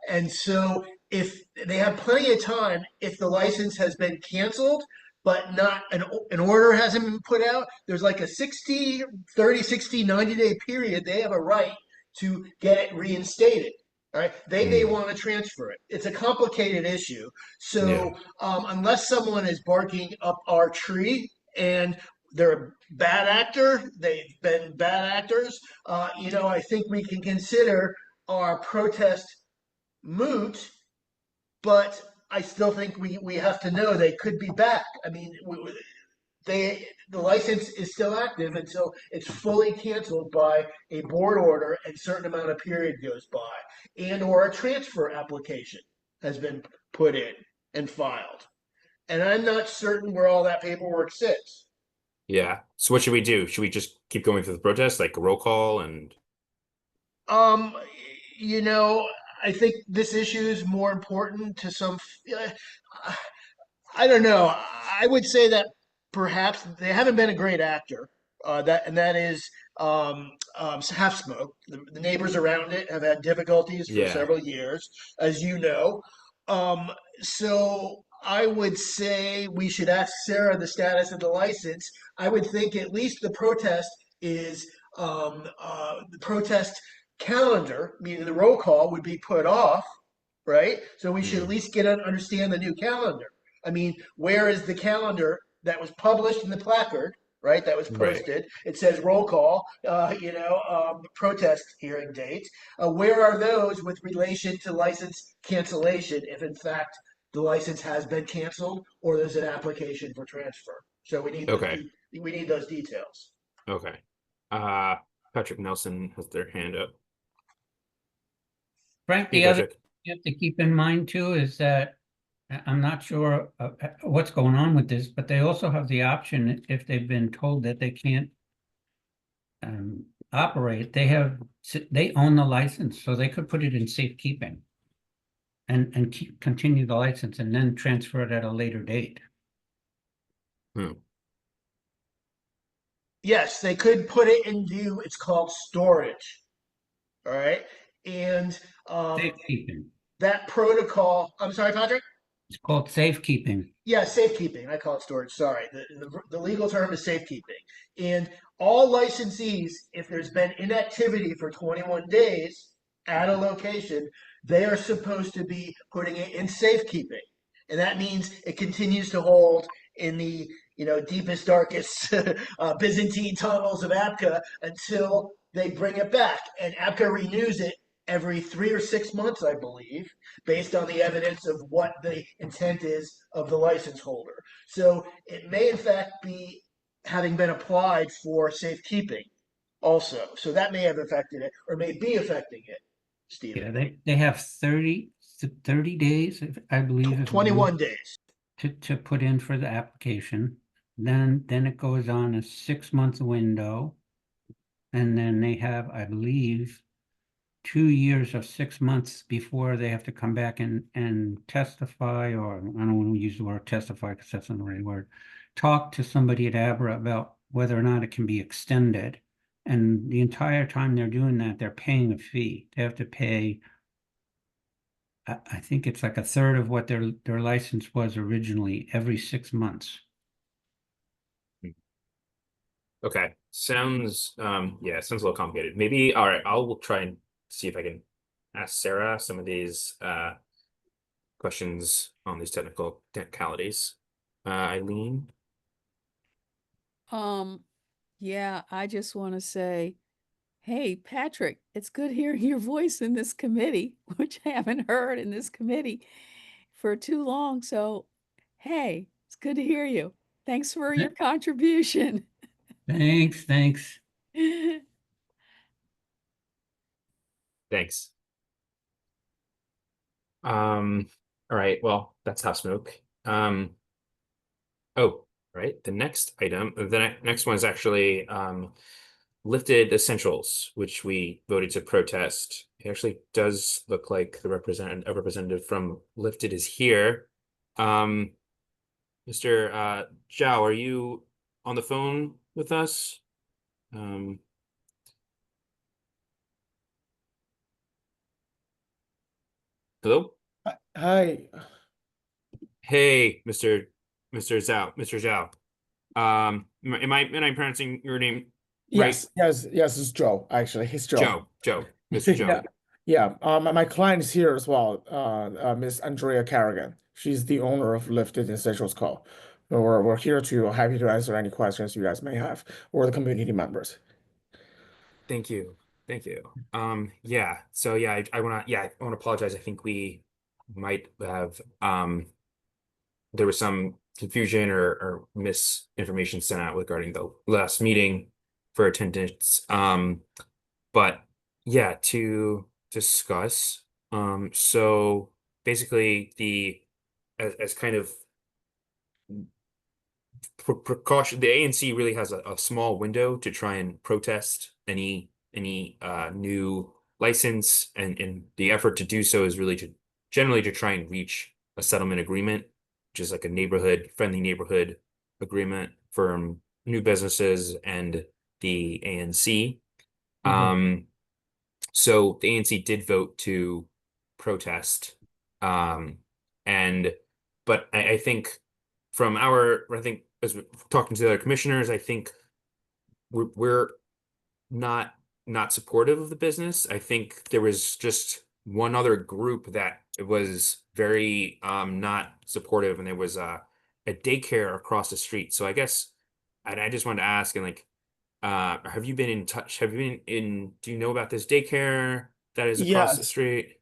And so if they have plenty of time, if the license has been canceled, but not an order hasn't been put out, there's like a 60, 30, 60, 90-day period. They have a right to get it reinstated. All right. They may want to transfer it. It's a complicated issue. So unless someone is barking up our tree and they're a bad actor, they've been bad actors, I think we can consider our protest moot, but I still think we have to know they could be back. I mean, the license is still active until it's fully canceled by a board order and certain amount of period goes by, and or a transfer application has been put in and filed. And I'm not certain where all that paperwork sits. Yeah. So what should we do? Should we just keep going through the protest, like a roll call and? I think this issue is more important to some. I don't know. I would say that perhaps they haven't been a great actor. That is Half Smoke. The neighbors around it have had difficulties for several years, as you know. So I would say we should ask Sarah the status of the license. I would think at least the protest is the protest calendar, meaning the roll call, would be put off, right? So we should at least understand the new calendar. I mean, where is the calendar that was published in the placard, right? That was posted. Right. It says roll call, protest hearing date. Where are those with relation to license cancellation if in fact the license has been canceled or there's an application for transfer? So we need those details. Okay. Patrick Nelson has their hand up. Frank, the other thing you have to keep in mind too is that I'm not sure what's going on with this, but they also have the option if they've been told that they can't operate. They own the license, so they could put it in safekeeping and continue the license and then transfer it at a later date. Yes, they could put it into, it's called storage. All right. And Safekeeping. that protocol, I'm sorry, Patrick? It's called safekeeping. Yeah, safekeeping. I call it storage. Sorry. The legal term is safekeeping. And all licensees, if there's been inactivity for 21 days at a location, they are supposed to be putting it in safekeeping. And that means it continues to hold in the deepest, darkest Byzantine tunnels of APCA until they bring it back. And APCA renews it every 3 or 6 months, I believe, based on the evidence of what the intent is of the license holder. So it may in fact be having been applied for safekeeping also. So that may have affected it or may be affecting it, Yeah, Stephen. they have 30 days, I believe, 21 days. to put in for the application. Then it goes on a 6-month window. And then they have, I believe, 2 years of 6 months before they have to come back and testify, or I don't want to use the word testify because that's not the right word. Talk to somebody at ABRA about whether or not it can be extended. And the entire time they're doing that, they're paying a fee. They have to pay, I think it's like a third of what their license was originally every 6 months. Okay. Sounds yeah, sounds a little complicated. Maybe all right, I'll try and see if I can ask Sarah some of these questions on these technicalities. Eileen. Yeah, I just want to say, hey, Patrick, it's good hearing your voice in this committee, which I haven't heard in this committee for too long. So, hey, it's good to hear you. Thanks for your contribution. Thanks. Thanks. All right, well, that's half smoke. Oh, right. The next item, the next one is actually lifted essentials, which we voted to protest. It actually does look like a representative from Lifted is here. Mr. Zhao, are you on the phone with us? Hello? Hi. Hey, Mr. Zhao. Am I pronouncing your name right? Yes. It's Joe. Actually, it's Joe. Mr. Joe. Yeah, yeah. My client is here as well. Miss Andrea Carrigan. She's the owner of Lifted Essentials Co. We're here to happy to answer any questions you guys may have or the community members. Thank you. Yeah. So yeah, I wanna apologize. I think we might have there was some confusion or misinformation sent out regarding the last meeting for attendance. But yeah, to discuss. So basically as kind of precaution, the ANC really has a small window to try and protest any new license, and the effort to do so is really to generally to try and reach a settlement agreement, which is like a friendly neighborhood agreement for new businesses and the ANC. So the ANC did vote to protest. And but I think I think as we're talking to the other commissioners, I think we're not supportive of the business. I think there was just one other group that was very not supportive, and there was a daycare across the street. So I guess I just wanted to ask, and like have you been in touch? Do you know about this daycare that is across the Yes. street?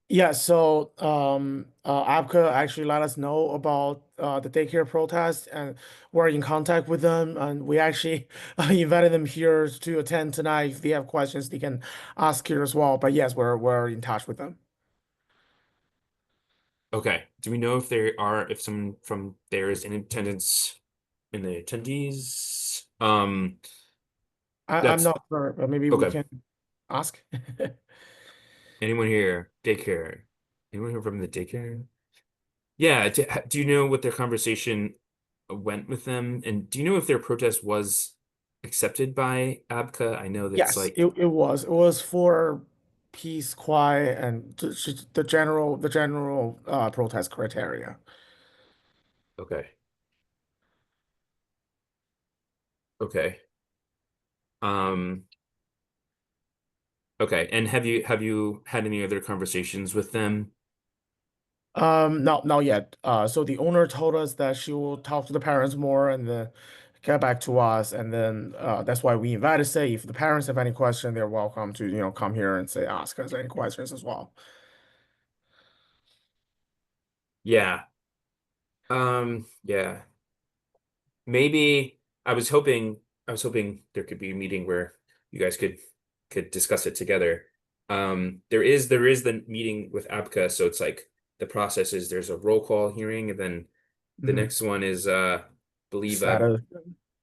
Yeah, so ABCA actually let us know about the daycare protest, and we're in contact with them, and we actually invited them here to attend tonight. If they have questions, they can ask here as well. But yes, we're in touch with them. Okay. Do we know if someone from there is in attendance in the attendees? I'm That's not sure, but maybe we okay. can ask. Anyone here? Daycare. Anyone here from the daycare? Yeah. Do you know what their conversation went with them? And do you know if their protest was accepted by ABCA? I know that's Yes, like, it was for peace, quiet, and the general protest criteria. okay. Okay. Um, okay. And have you had any other conversations with them? No, not yet. So the owner told us that she will talk to the parents more and then get back to us, and then that's why we invited. Say if the parents have any question, they're welcome to come here and say ask us any questions as well. Yeah. Yeah. Maybe I was hoping there could be a meeting where you guys could discuss it together. There is the meeting with ABCA, so it's like the process is there's a roll call hearing, and then the Mhm. next one is believe Status.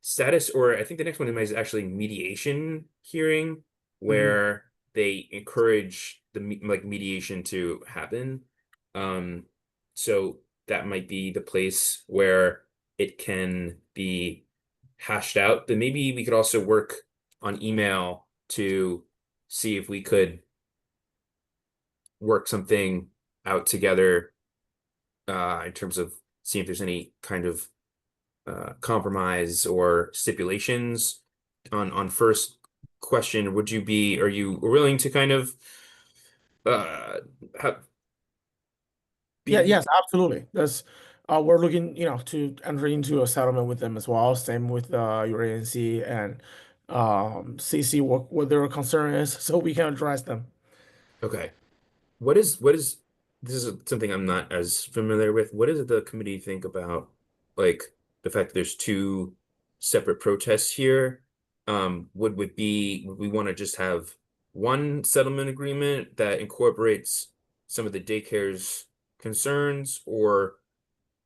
status, or I think the next one is actually mediation hearing, Mhm. where they encourage the like mediation to happen. Um, so that might be the place where it can be hashed out. But maybe we could also work on email to see if we could work something out together in terms of seeing if there's any kind of compromise or stipulations. On first question, are you willing to kind of uh have, be Yes, absolutely. That's we're looking, to enter into a settlement with them as well. Same with your ANC and CC what their concern is, so we can address them. okay? What is this is something I'm not as familiar with. What does the committee think about like the fact that there's two separate protests here? Would we want to just have one settlement agreement that incorporates some of the daycare's concerns, or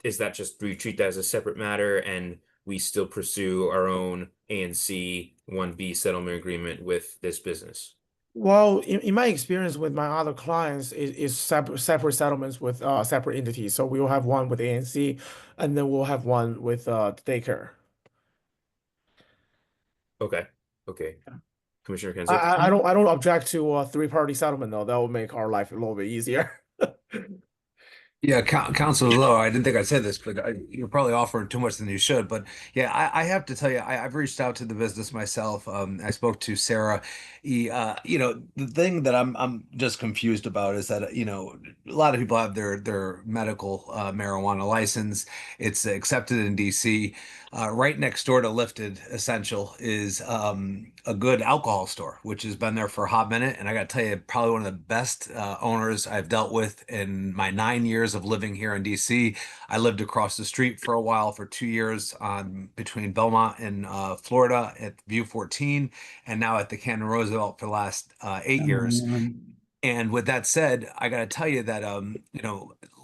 is that just we treat that as a separate matter and we still pursue our own ANC1B settlement agreement with this business? Well, in my experience with my other clients, is separate settlements with separate entities. So we will have one with ANC, and then we'll have one with the daycare. Okay. Okay. Commissioner I, Kenseth? I I don't I don't object to a three-party settlement though. That will make our life a little bit easier. Yeah, Council Low, I didn't think I'd say this, but you're probably offering too much than you should. But yeah, I have to tell you, I've reached out to the business myself. I spoke to Sarah. The thing that I'm just confused about is that, a lot of people have their medical marijuana license. It's accepted in DC. Right next door to Lifted Essential is a good alcohol store, which has been there for a hot minute. And I got to tell you, probably one of the best owners I've dealt with in my 9 years of living here in DC. I lived across the street for a while for 2 years on between Belmont and Florida at View 14, and now at the Cannon Roosevelt for the last 8 years. And with that said, I got to tell you that,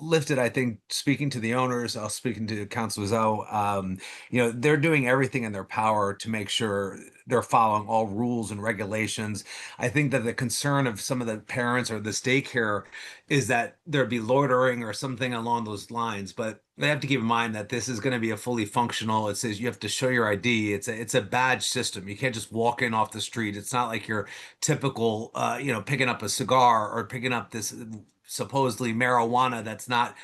Lifted, I think, speaking to the owners, I was speaking to Council Zhou, they're doing everything in their power to make sure they're following all rules and regulations. I think that the concern of some of the parents or this daycare is that there'd be loitering or something along those lines. But they have to keep in mind that this is going to be a fully functional. It says you have to show your ID. It's a badge system. You can't just walk in off the street. It's not like your typical, picking up a cigar or picking up this supposedly marijuana that's not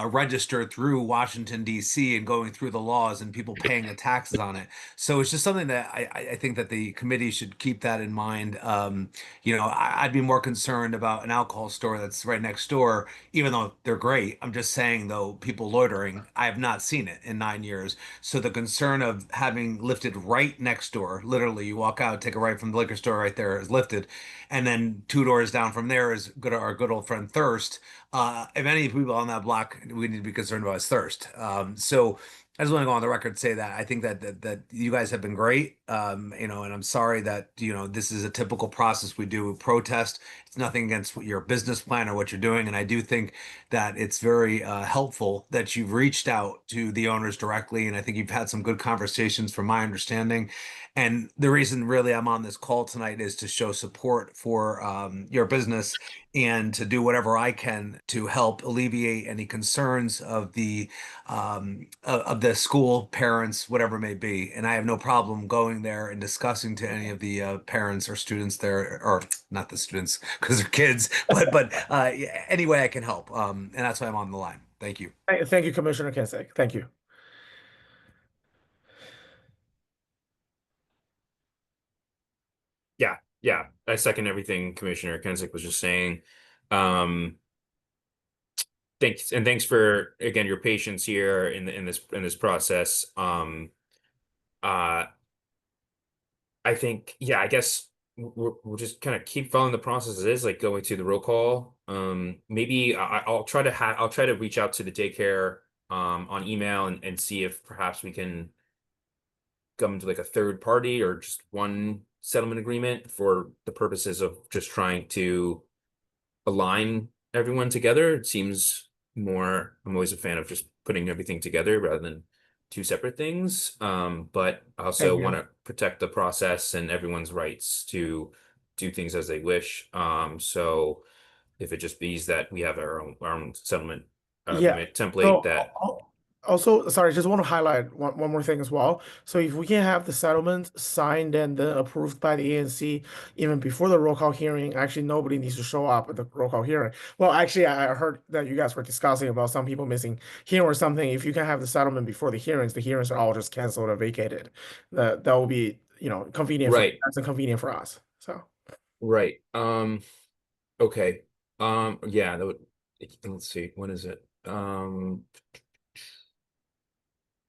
registered through Washington, D.C. and going through the laws and people paying the taxes on it. So it's just something that I think that the committee should keep that in mind. I'd be more concerned about an alcohol store that's right next door, even though they're great. I'm just saying, though, people loitering, I have not seen it in 9 years. So the concern of having Lifted right next door, literally, you walk out, take a right from the liquor store right there is Lifted, and then two doors down from there is our good old friend Thirst. If any people on that block, we need to be concerned about is Thirst. So I just want to go on the record and say that I think that you guys have been great. And I'm sorry that this is a typical process we do protest. It's nothing against your business plan or what you're doing, and I do think that it's very helpful that you've reached out to the owners directly, and I think you've had some good conversations, from my understanding. And the reason really I'm on this call tonight is to show support for your business and to do whatever I can to help alleviate any concerns of the the school, parents, whatever it may be. And I have no problem going there and discussing to any of the parents or students there, or not the students because they're kids, but any way I can help. And that's why I'm on the line. Thank you. Thank you, Commissioner Kasich. Thank you. Yeah, I second everything Commissioner Kensick was just saying. Thanks for again your patience here in this process. I think I guess we'll just kind of keep following the process as is, like going to the roll call. Maybe I'll try to reach out to the daycare on email and see if perhaps we can come to like a third party or just one settlement agreement for the purposes of just trying to align everyone together. It seems more, I'm always a fan of just putting everything together rather than two separate things. But I also Thank you. want to protect the process and everyone's rights to do things as they wish. So if it just means that we have our own settlement Yeah. agreement template So that also, sorry, just want to highlight one more thing as well. So if we can have the settlement signed and then approved by the ANC even before the roll call hearing, actually nobody needs to show up at the roll call hearing. Well, actually, I heard that you guys were discussing about some people missing hearing or something. If you can have the settlement before the hearings are all just canceled or vacated. That will be, convenient for you right, guys and convenient for us. So right. Okay. Yeah, let's see, when is it?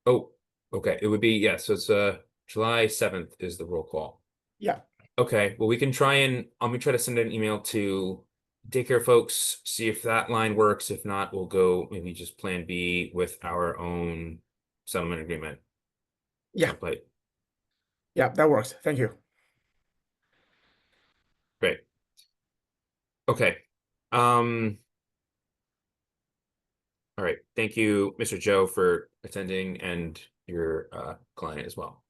Oh, okay. It would be, yeah, so it's July 7th is the roll call. yeah. Okay, well, we can try and I'm gonna try to send an email to daycare folks, see if that line works. If not, we'll go maybe just plan B with our own settlement agreement Yeah. template. Yeah, that works. Thank you. Great. Okay. All right. Thank you, Mr. Joe, for attending and your client as well.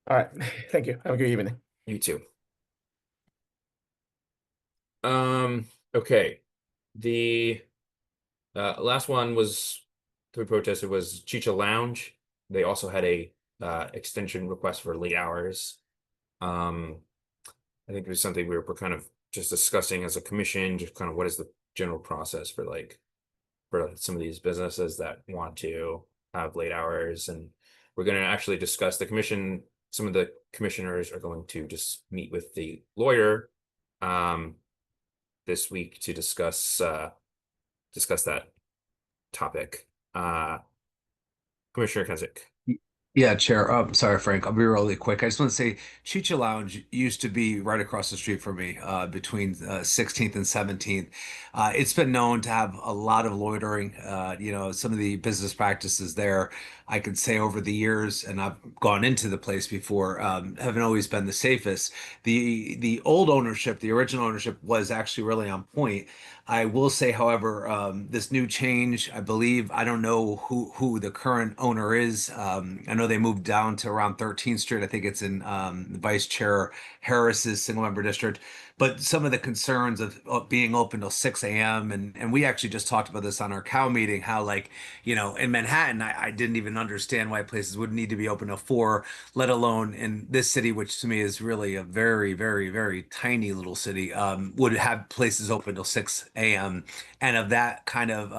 All right. Thank you. Have a good evening. You too. Okay. The last one was we protested was Chicha Lounge. They also had a extension request for late hours. I think it was something we were kind of just discussing as a commission, just kind of what is the general process for some of these businesses that want to have late hours. And we're going to actually discuss the commission. Some of the commissioners are going to just meet with the lawyer this week to discuss that topic. Commissioner Kensick. Yeah, Chair. Sorry, Frank. I'll be really quick. I just want to say Chicha Lounge used to be right across the street from me, between 16th and 17th. It's been known to have a lot of loitering. Some of the business practices there, I could say over the years, and I've gone into the place before, haven't always been the safest. The old ownership, the original ownership, was actually really on point. I will say, however, this new change, I believe, I don't know who the current owner is. I know they moved down to around 13th Street. I think it's in Vice Chair Harris's single member district. But some of the concerns of being open till 6 a.m. and we actually just talked about this on our cow meeting, how like, in Manhattan, I didn't even understand why places would need to be open till 4, let alone in this city, which to me is really a very, very, very tiny little city, would have places open till 6 a.m. And of that kind of,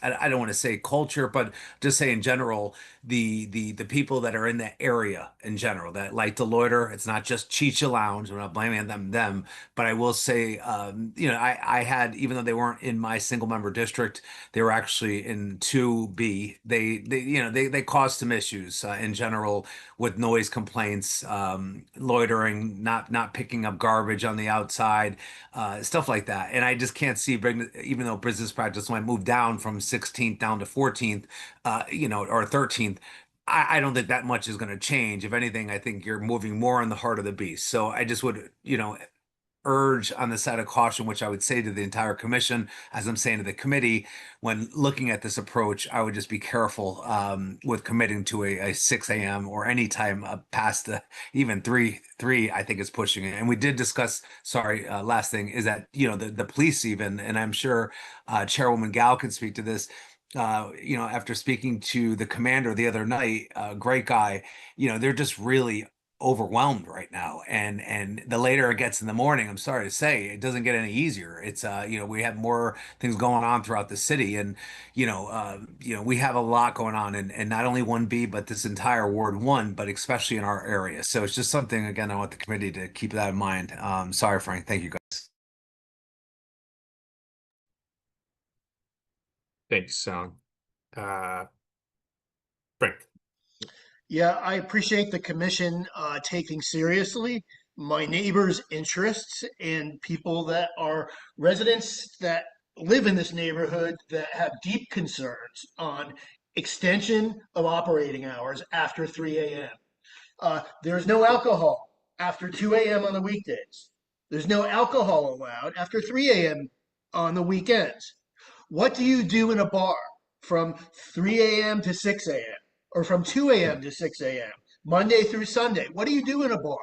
I don't want to say culture, but just say in general, the people that are in that area in general that like to loiter. It's not just Chicha Lounge. We're not blaming them, but I will say, I had, even though they weren't in my single member district, they were actually in 2B. They caused some issues in general with noise complaints, loitering, not picking up garbage on the outside, stuff like that. And I just can't see, even though business practice might move down from 16th down to 14th, or 13th. I don't think that much is going to change. If anything, I think you're moving more on the heart of the beast. So I just would, urge on the side of caution, which I would say to the entire commission, as I'm saying to the committee, when looking at this approach, I would just be careful with committing to a 6 a.m. or any time past even 3. I think is pushing it. And we did discuss, sorry, last thing is that, the police even, and I'm sure Chairwoman Gal can speak to this, after speaking to the commander the other night, great guy, they're just really overwhelmed right now. And the later it gets in the morning, I'm sorry to say, it doesn't get any easier. It's we have more things going on throughout the city, and we have a lot going on, and not only 1B, but this entire Ward 1, but especially in our area. So it's just something, again, I want the committee to keep that in mind. Sorry, Frank. Thank you, guys. Thanks, Alan. Frank. Yeah, I appreciate the commission taking seriously my neighbors' interests and people that are residents that live in this neighborhood that have deep concerns on extension of operating hours after 3 a.m. There's no alcohol after 2 a.m. on the weekdays. There's no alcohol allowed after 3 a.m. on the weekends. What do you do in a bar from 3 a.m. to 6 a.m. or from 2 a.m. to 6 a.m. Monday through Sunday? What do you do in a bar?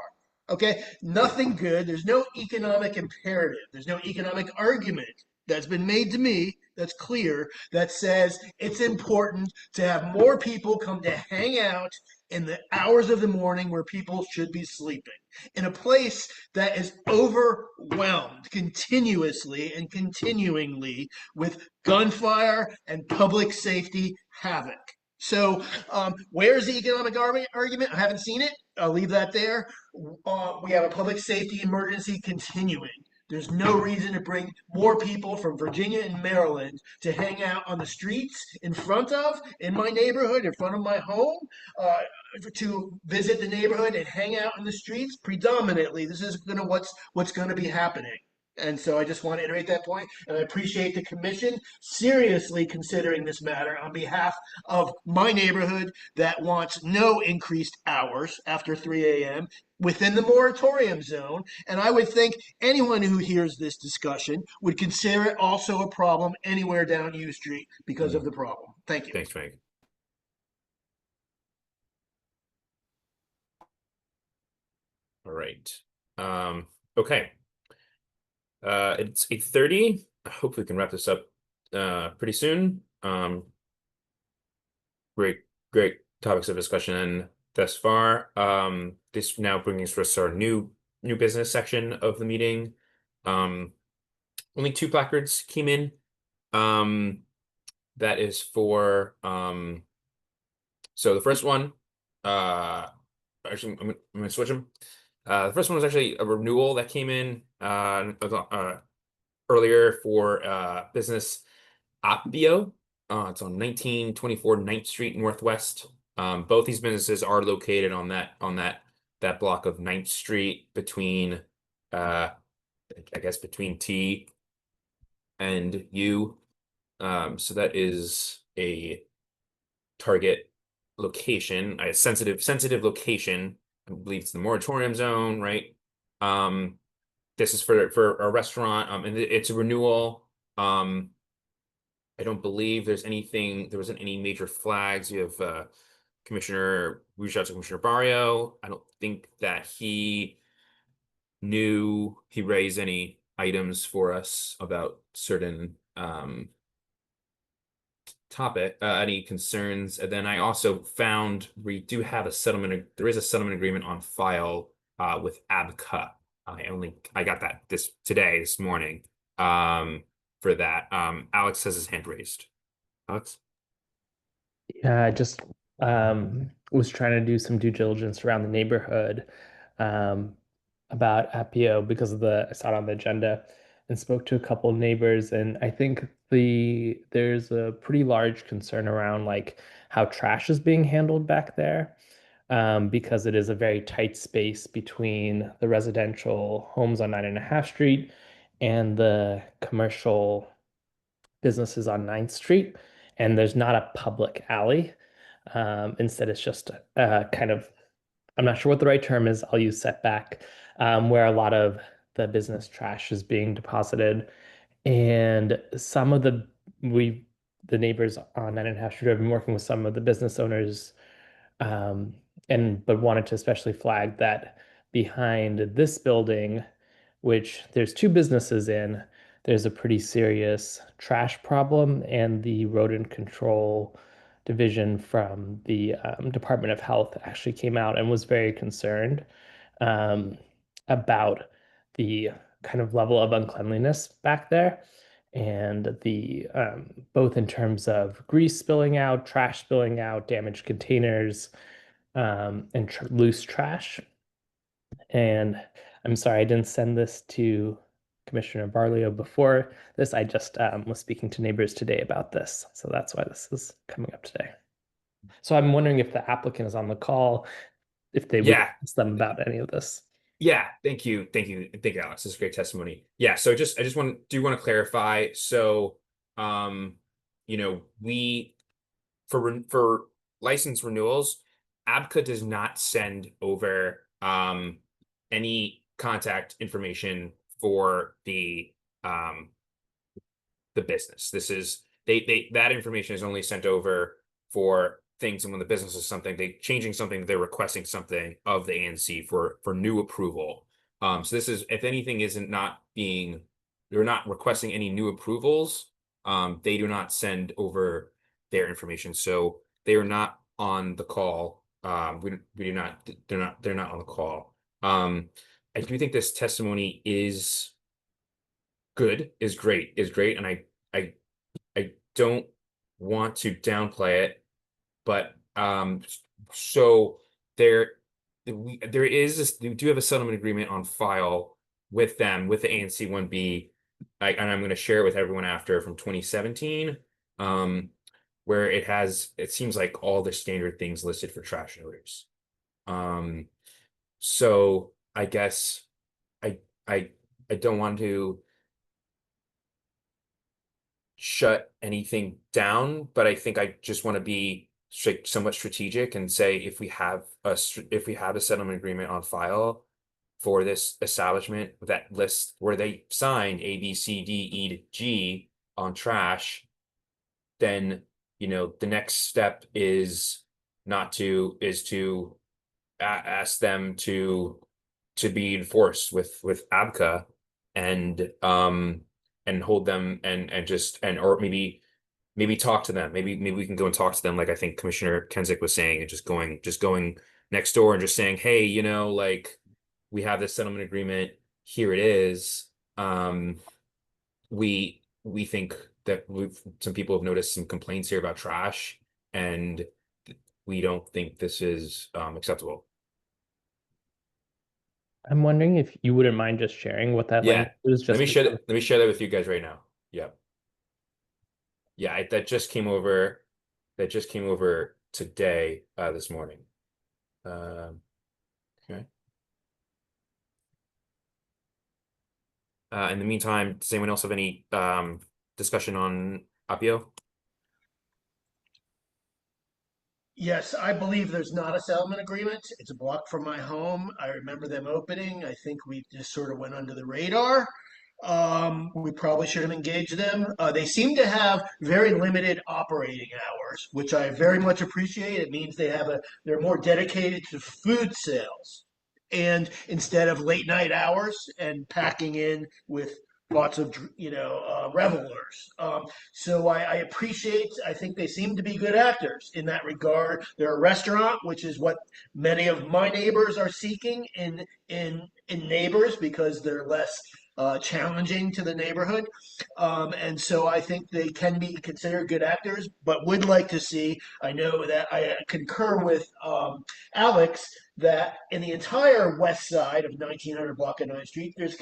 Okay, nothing good. There's no economic imperative. There's no economic argument that's been made to me that's clear that says it's important to have more people come to hang out in the hours of the morning where people should be sleeping in a place that is overwhelmed continuously and continuingly with gunfire and public safety havoc. So, where's the economic argument? I haven't seen it. I'll leave that there. We have a public safety emergency continuing. There's no reason to bring more people from Virginia and Maryland to hang out on the streets in my neighborhood, in front of my home, to visit the neighborhood and hang out in the streets. Predominantly, this is what's going to be happening. And so I just want to iterate that point, and I appreciate the commission seriously considering this matter on behalf of my neighborhood that wants no increased hours after 3 a.m. within the moratorium zone. And I would think anyone who hears this discussion would consider it also a problem anywhere down U Street because of the problem. Thank you. Thanks, Frank. All right. Okay. It's 8:30. I hope we can wrap this up pretty soon. Great topics of discussion thus far. This now brings us to our new business section of the meeting. Only 2 placards came in. That is for so the first one, actually I'm gonna switch them. The first one was actually a renewal that came in earlier for business ABCR. It's on 1924 9th Street Northwest. Both these businesses are located on that block of 9th Street between I guess between T and U. So that is a target location, a sensitive location. I believe it's the moratorium zone, right? This is for a restaurant, and it's a renewal. I don't believe there wasn't any major flags. You have Commissioner, we reached out to Commissioner Barrio. I don't think that he raised any items for us about certain any concerns. And then I also found we do have there is a settlement agreement on file with ABCR. I got that this morning for that. Alex has his hand raised. Alex? Yeah, I just was trying to do some due diligence around the neighborhood about Appio because I saw it on the agenda and spoke to a couple of neighbors, and I think there's a pretty large concern around like how trash is being handled back there, because it is a very tight space between the residential homes on 9.5 Street and the commercial businesses on 9th Street, and there's not a public alley. Instead, it's just kind of, I'm not sure what the right term is, I'll use setback, where a lot of the business trash is being deposited. And some of the neighbors on 9.5 Street have been working with some of the business owners, but wanted to especially flag that behind this building, which there's 2 businesses in, there's a pretty serious trash problem, and the rodent control division from the Department of Health actually came out and was very concerned um, about the kind of level of uncleanliness back there, and the both in terms of grease spilling out, trash spilling out, damaged containers, and loose trash. And I'm sorry I didn't send this to Commissioner Barlio before this. I just was speaking to neighbors today about this, so that's why this is coming up today. So I'm wondering if the applicant is on the call, if they would Yeah. ask them about any of this. Yeah, thank you, Alex. This is great testimony. Yeah, so I just want to clarify. So, we for license renewals, ABCA does not send over any contact information for the business. This is that information is only sent over for things, and when the business is changing something, they're requesting something of the ANC for new approval. So this is, if anything, they're not requesting any new approvals. They do not send over their information, so they are not on the call. We do not. They're not on the call. I do think this testimony is good, is great, and I don't want to downplay it, but so we do have a settlement agreement on file with them, with the ANC1B, and I'm going to share it with everyone after, from 2017, where it seems like all the standard things listed for trash odors. So I guess I don't want to shut anything down, but I think I just want to be somewhat strategic and say, if we have a settlement agreement on file for this establishment that lists where they signed A, B, C, D, E to G on trash, then the next step is to ask them to be enforced with ABCA, and hold them, or maybe talk to them. Maybe we can go and talk to them, like I think Commissioner Kensick was saying, and just going next door and just saying, hey, like, we have this settlement agreement, here it is. We think that some people have noticed some complaints here about trash, and we don't think this is acceptable. I'm wondering if you wouldn't mind just sharing what that language is. Let me share that with you guys right now. Yeah. Yeah, that just came over today, this morning. Okay. In the meantime, does anyone else have any discussion on Appio? Yes, I believe there's not a settlement agreement. It's a block from my home. I remember them opening. I think we just sort of went under the radar. We probably should have engaged them. They seem to have very limited operating hours, which I very much appreciate. It means they're more dedicated to food sales, and instead of late night hours and packing in with lots of revelers. So I appreciate. I think they seem to be good actors in that regard. They're a restaurant, which is what many of my neighbors are seeking in neighbors, because they're less challenging to the neighborhood. And so I think they can be considered good actors, but would like to see. I know that I concur with Alex that in the entire west side of 1900 block of 9th Street, there's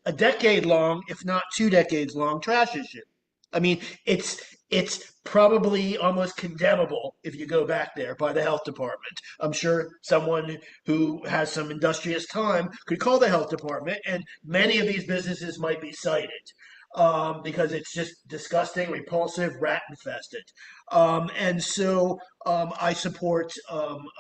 a decade long, if not 2 decades long, trash issue. I mean, it's probably almost condemnable if you go back there by the health department. I'm sure someone who has some industrious time could call the health department, and many of these businesses might be cited. Because it's just disgusting, repulsive, rat infested. And so I support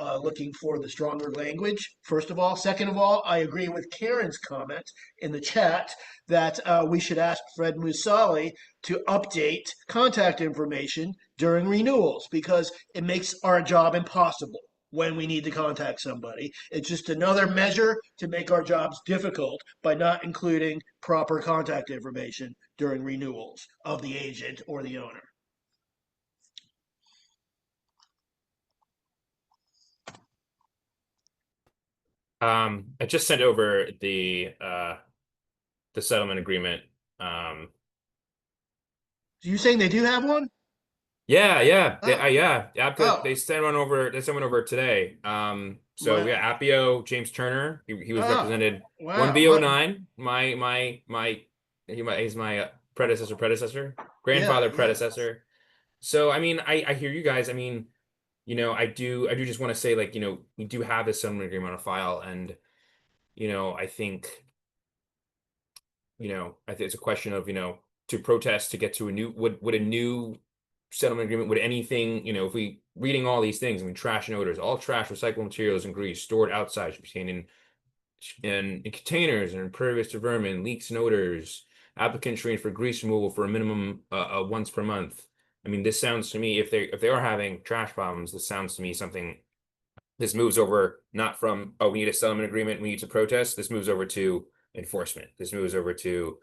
looking for the stronger language, first of all. Second of all, I agree with Karen's comment in the chat that we should ask Fred Musali to update contact information during renewals, because it makes our job impossible. when we need to contact somebody. It's just another measure to make our jobs difficult by not including proper contact information during renewals of the agent or the owner. I just sent over the settlement agreement. Are you saying they do have one? Yeah, yeah, Oh. yeah. ABCA, Oh. they sent one over. They sent one over today. So Wow. yeah, Appio, James Turner. He was Oh, represented wow. 1B09. He's my predecessor, grandfather, Yeah. predecessor. So I mean, I hear you guys. I mean, I do just want to say, like, we do have this settlement agreement on file, and I think it's a question of, to protest to get to a new, would a new settlement agreement, would anything, if we reading all these things, I mean, trash and odors, all trash, recyclable materials and grease stored outside should be contained in containers and impervious to vermin, leaks and odors. Applicants trained for grease removal for a minimum once per month. I mean, this sounds to me, if they are having trash problems, this sounds to me something. This moves over not from, oh, we need a settlement agreement, we need to protest. This moves over to enforcement. This moves over to,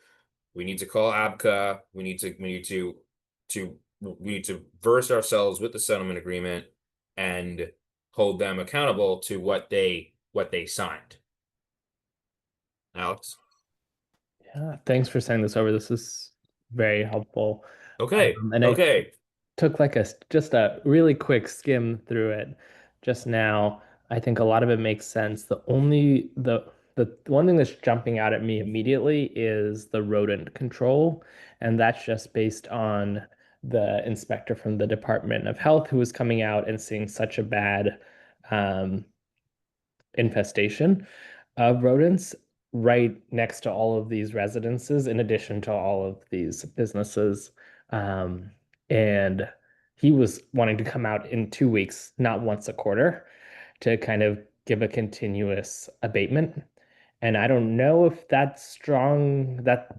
we need to call ABCA. We need to verse ourselves with the settlement agreement and hold them accountable to what they signed. Alex? Yeah, thanks for sending this over. This is very helpful. Okay. And I Okay. took like just a really quick skim through it just now. I think a lot of it makes sense. The one thing that's jumping out at me immediately is the rodent control, and that's just based on the inspector from the Department of Health who was coming out and seeing such a bad infestation of rodents right next to all of these residences, in addition to all of these businesses. And he was wanting to come out in 2 weeks, not once a quarter, to kind of give a continuous abatement. And I don't know if that's strong. That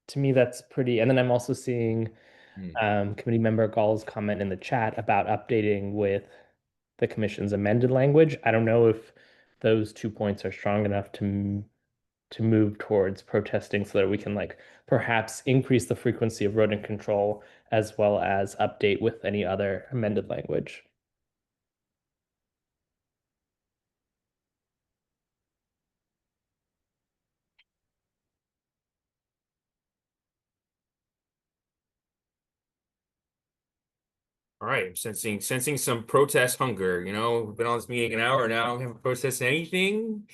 to me, that's pretty. And then I'm also seeing committee member Gall's comment in the chat about updating with the commission's amended language. I don't know if those 2 points are strong enough to move towards protesting so that we can like perhaps increase the frequency of rodent control as well as update with any other amended language. All right. I'm sensing some protest hunger. We've been on this meeting an hour now. We haven't protested anything.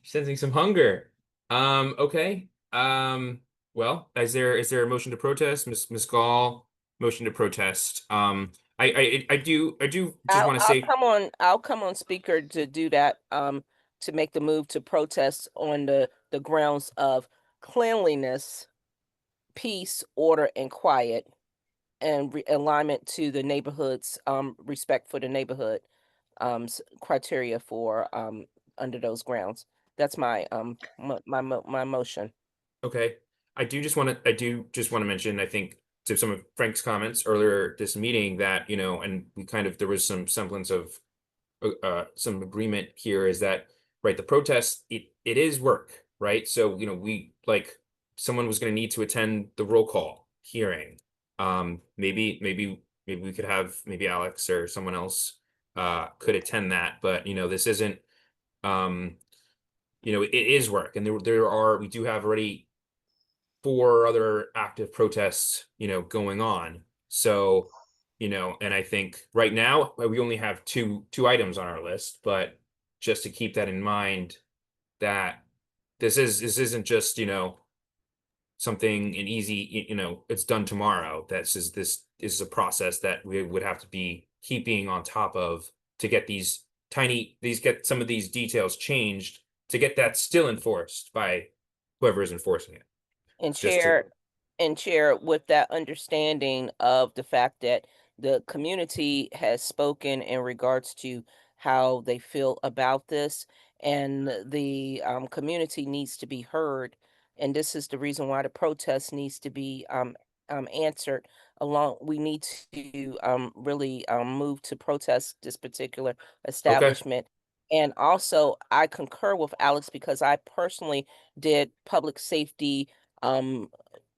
Sensing some hunger. Okay. Well, is there a motion to protest? Miss Gall, motion to protest. I do just want to say, I'll come on speaker to do that, to make the move to protest on the grounds of cleanliness, peace, order, and quiet, and alignment to the neighborhood's respect for the neighborhood criteria for under those grounds. That's my my motion. okay. I do just want to mention, I think, to some of Frank's comments earlier this meeting that, and we there was some semblance of some agreement here, is that, right, the protest, it is work, right? So, we, like, someone was going to need to attend the roll call hearing. Maybe we could have, maybe Alex or someone else could attend that, but this isn't, it is work, and we do have already 4 other active protests, going on. So, and I think right now we only have two items on our list, but just to keep that in mind, that this isn't just, something an easy, it's done tomorrow. This is a process that we would have to be keeping on top of to get get some of these details changed, to get that still enforced by whoever is enforcing it. And Just to- chair, with that understanding of the fact that the community has spoken in regards to how they feel about this, and the community needs to be heard, and this is the reason why the protest needs to be answered along, we need to really move to protest this particular establishment. And also, I concur with Alex because I personally did public safety.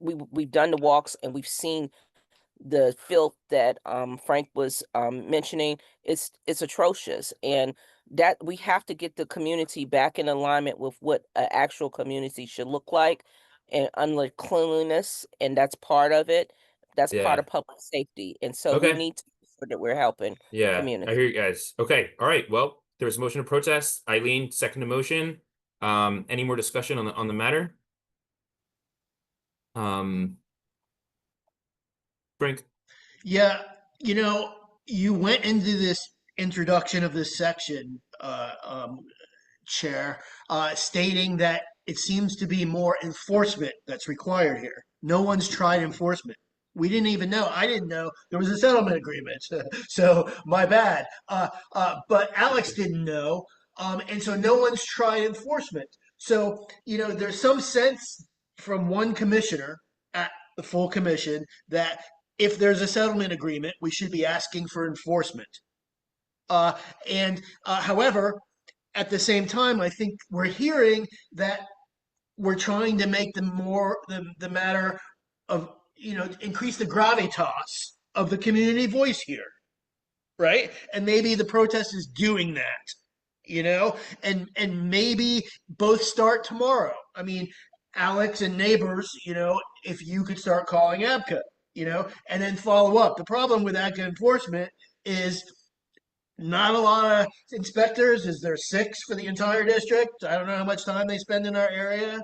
We've done the walks and we've seen the filth that Frank was mentioning. It's atrocious, and that we have to get the community back in alignment with what an actual community should look like, and under cleanliness, and that's part of it. That's part Yeah. of public safety, and so we Okay. need to make sure that we're helping the Yeah, I community. hear you guys. Okay. All right. Well, there was a motion to protest. Eileen, second the motion. Any more discussion on the matter? Frank? Yeah, you went into this introduction of this section, Chair, stating that it seems to be more enforcement that's required here. No one's tried enforcement. We didn't even know. I didn't know there was a settlement agreement. So my bad. But Alex didn't know. And so no one's tried enforcement. So, there's some sense from one commissioner at the full commission that if there's a settlement agreement, we should be asking for enforcement. Uh, however, at the same time, I think we're hearing that we're trying to make the matter of increase the gravitas of the community voice here, right? And maybe the protest is doing that, and maybe both start tomorrow. I mean, Alex and neighbors, if you could start calling ABCA, and then follow up. The problem with ABCA enforcement is not a lot of inspectors. Is there 6 for the entire district? I don't know how much time they spend in our area.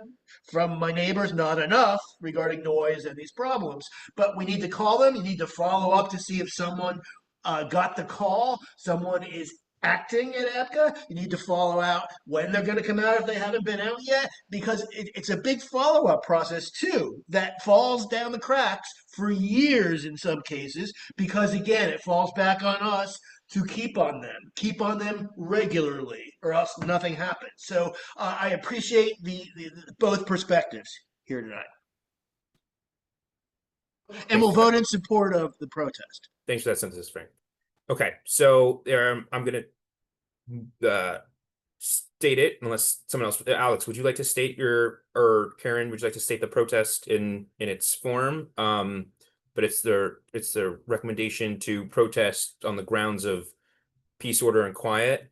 From my neighbors, not enough regarding noise and these problems. But we need to call them. You need to follow up to see if someone got the call. Someone is acting at APCA. You need to follow out when they're going to come out if they haven't been out yet, because it's a big follow up process too that falls down the cracks for years in some cases, because again, it falls back on us to keep on them regularly, or else nothing happens. So I appreciate the both perspectives here tonight, and we'll vote in support of the protest. Thanks for that synthesis, Frank. Okay, so I'm gonna state it unless someone else. Alex, would you like to state or Karen, would you like to state the protest in its form? But it's the recommendation to protest on the grounds of peace, order, and quiet.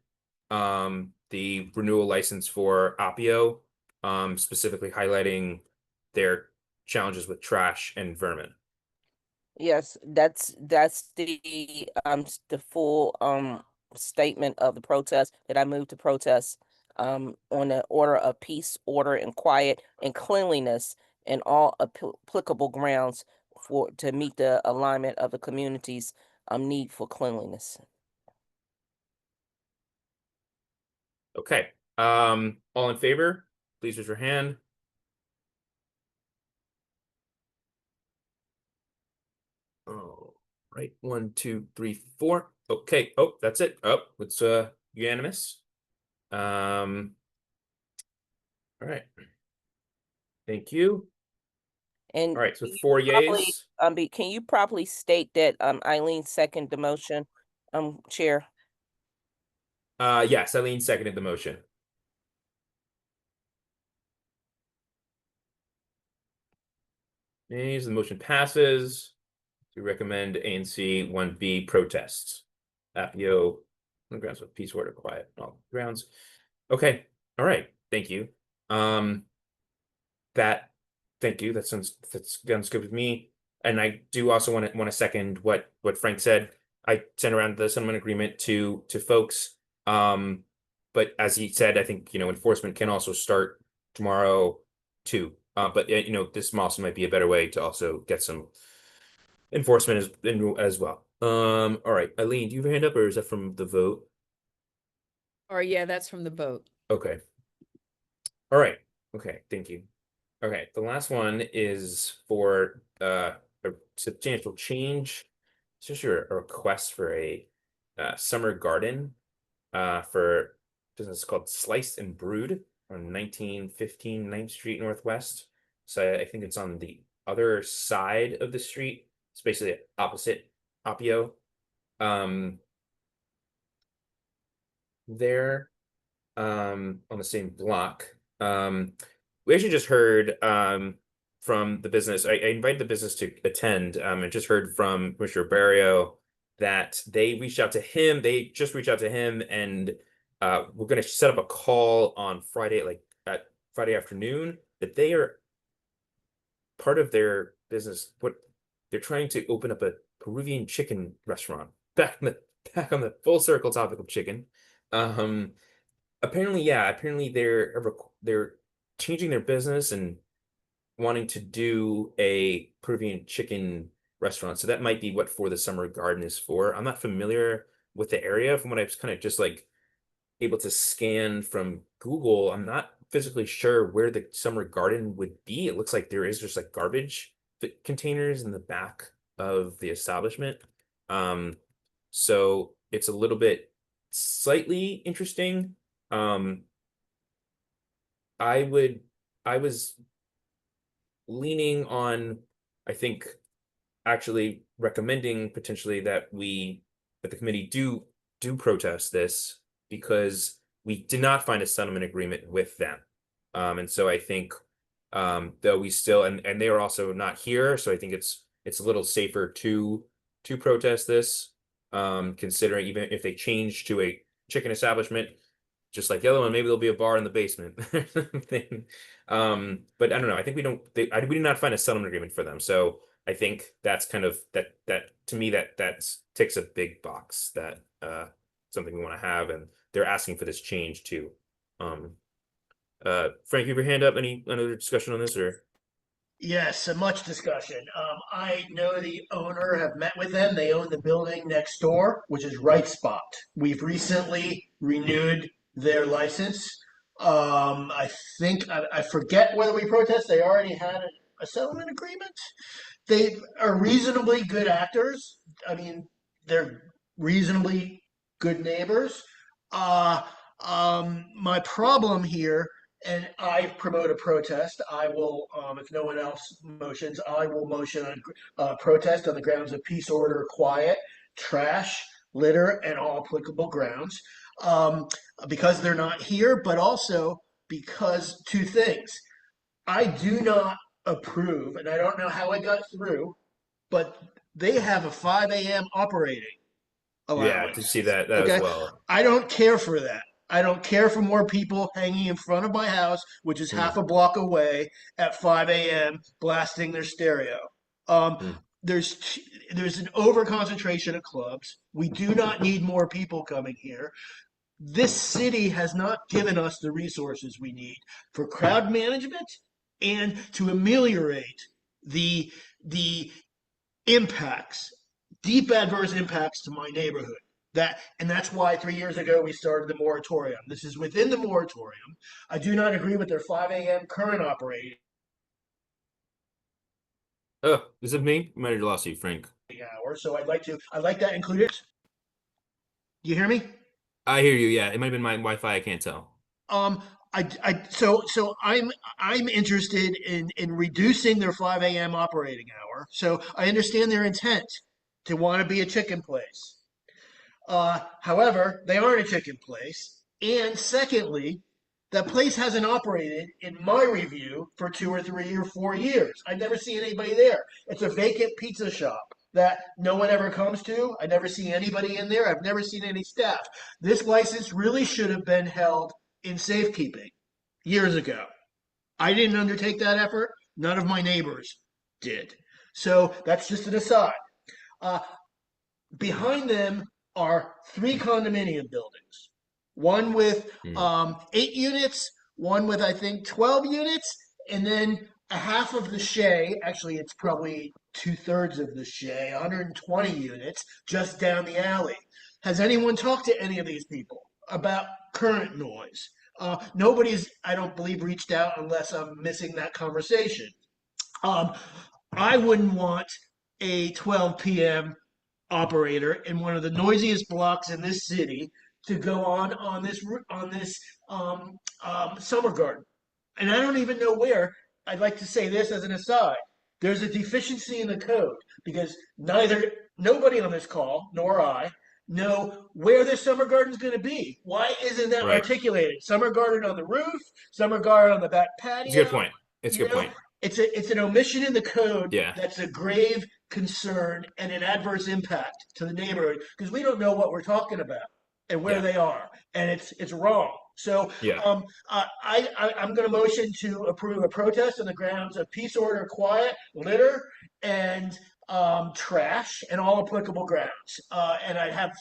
The renewal license for Appio, specifically highlighting their challenges with trash and vermin. Yes, that's the full statement of the protest, that I moved to protest on the order of peace, order, and quiet, and cleanliness, and all applicable grounds to meet the alignment of the community's need for cleanliness. Okay. All in favor, please raise your hand. Oh, right. 1, 2, 3, 4. Okay. Oh, that's it. Oh, it's unanimous. All right. Thank you. And all right, so 4 yays. Can you properly state that Eileen seconded the motion, Chair? Yes, Eileen seconded the motion. The motion passes. To recommend ANC1B protests. Appio on the grounds of peace, order, quiet, all grounds. Okay. All right. Thank you. Thank you. That sounds good with me. And I do also want to second what Frank said. I sent around the settlement agreement to folks. But as he said, I think enforcement can also start tomorrow too. But this also might be a better way to also get some enforcement as well. All right, Eileen, do you have a hand up, or is that from the vote? Or yeah, that's from the vote. Okay. All right. Okay, thank you. Okay, the last one is for a substantial change. It's just a request for a summer garden for a business called Sliced and Brewed on 1915 9th Street Northwest. So I think it's on the other side of the street. It's basically opposite Appio. There, on the same block. We actually just heard from the business. I invited the business to attend. I just heard from Commissioner Barrio that they reached out to him. They just reached out to him, and we're going to set up a call on Friday, like at Friday afternoon. That they are part of their business. What they're trying to open up a Peruvian chicken restaurant. Back on the full circle topic of chicken. Apparently, yeah, apparently they're changing their business and wanting to do a Peruvian chicken restaurant. So that might be what For the Summer Garden is for. I'm not familiar with the area. From what I was kind of just like able to scan from Google, I'm not physically sure where the summer garden would be. It looks like there is just like garbage containers in the back of the establishment. So it's a little bit slightly interesting. I was leaning on, I think, actually recommending potentially that the committee do protest this, because we did not find a settlement agreement with them. And so I think, though we still, and they are also not here, so I think it's a little safer to protest this, considering even if they change to a chicken establishment, just like the other one, maybe there'll be a bar in the basement or something. But I don't know. I think we did not find a settlement agreement for them. So I think that's kind of that to me that ticks a big box, that something we want to have, and they're asking for this change too. Frank, you have your hand up. Any another discussion on this, or? Yes, much discussion. I know the owner, have met with them. They own the building next door, which is Right Spot. We've recently renewed their license. I think, I forget whether we protest. They already had a settlement agreement. They are reasonably good actors. I mean, they're reasonably good neighbors. My problem here, and I promote a protest. I will, if no one else motions, I will motion on protest on the grounds of peace, order, quiet, trash, litter, and all applicable grounds. Because they're not here, but also because two things. I do not approve, and I don't know how it got through, but they have a 5 a.m. operating Yeah, to allowance. see that as Okay. well. I don't care for that. I don't care for more people hanging in front of my house, which is half a block away, at 5 a.m. blasting their stereo. Um, there's an over concentration of clubs. We do not need more people coming here. This city has not given us the resources we need for crowd management and to ameliorate the impacts, deep adverse impacts to my neighborhood. That's why 3 years ago we started the moratorium. This is within the moratorium. I do not agree with their 5 a.m. current operating Oh, is it me? I might have lost you, Frank. hour, so I'd like that included. You hear me? I hear you. Yeah, it might have been my Wi-Fi. I can't tell. So I'm interested in reducing their 5 a.m. operating hour. So I understand their intent to want to be a chicken place. However, they aren't a chicken place. And secondly, that place hasn't operated, in my review, for 2 or 3 or 4 years. I've never seen anybody there. It's a vacant pizza shop that no one ever comes to. I never see anybody in there. I've never seen any staff. This license really should have been held in safekeeping years ago. I didn't undertake that effort. None of my neighbors did. So that's just an aside. Uh, Behind them are 3 condominium buildings, one with 8 units, one with, I think, 12 units, and then a half of the Shay. Actually, it's probably 2/3 of the Shay, 120 units, just down the alley. Has anyone talked to any of these people about current noise? Nobody's, I don't believe, reached out, unless I'm missing that conversation. I wouldn't want a 12 p.m. operator in one of the noisiest blocks in this city to go on this summer garden, and I don't even know where. I'd like to say this as an aside. there's a deficiency in the code because nobody on this call, nor I, know where the summer garden is going to be. Why isn't that Right. articulated? Summer garden on the roof, summer garden on the back patio. It's a good point. It's a You good know, point. it's an omission in the code Yeah. that's a grave concern and an adverse impact to the neighborhood because we don't know what we're talking about and where Yeah. they are, and it's wrong. So Yeah. I'm going to motion to approve a protest on the grounds of peace, order, quiet, litter, and trash, and all applicable grounds. And I have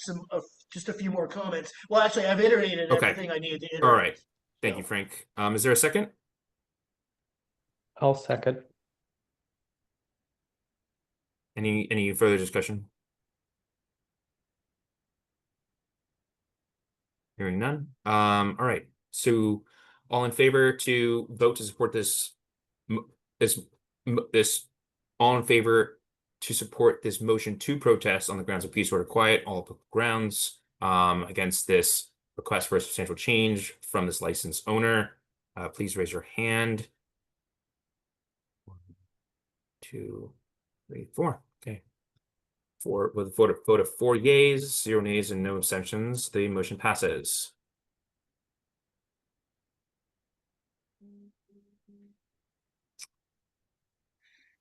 just a few more comments. Well, actually, I've iterated Okay. everything I needed to iterate. All right. Thank So- you, Frank. Is there a second? I'll second. Any further discussion? Hearing none. All right. So all in favor to vote to support this all in favor to support this motion to protest on the grounds of peace, order, quiet, all applicable grounds against this request for a substantial change from this license owner. Please raise your hand. 1, 2, 3, 4. Okay. With a vote of 4 yeas, 0 nays, and no abstentions, the motion passes.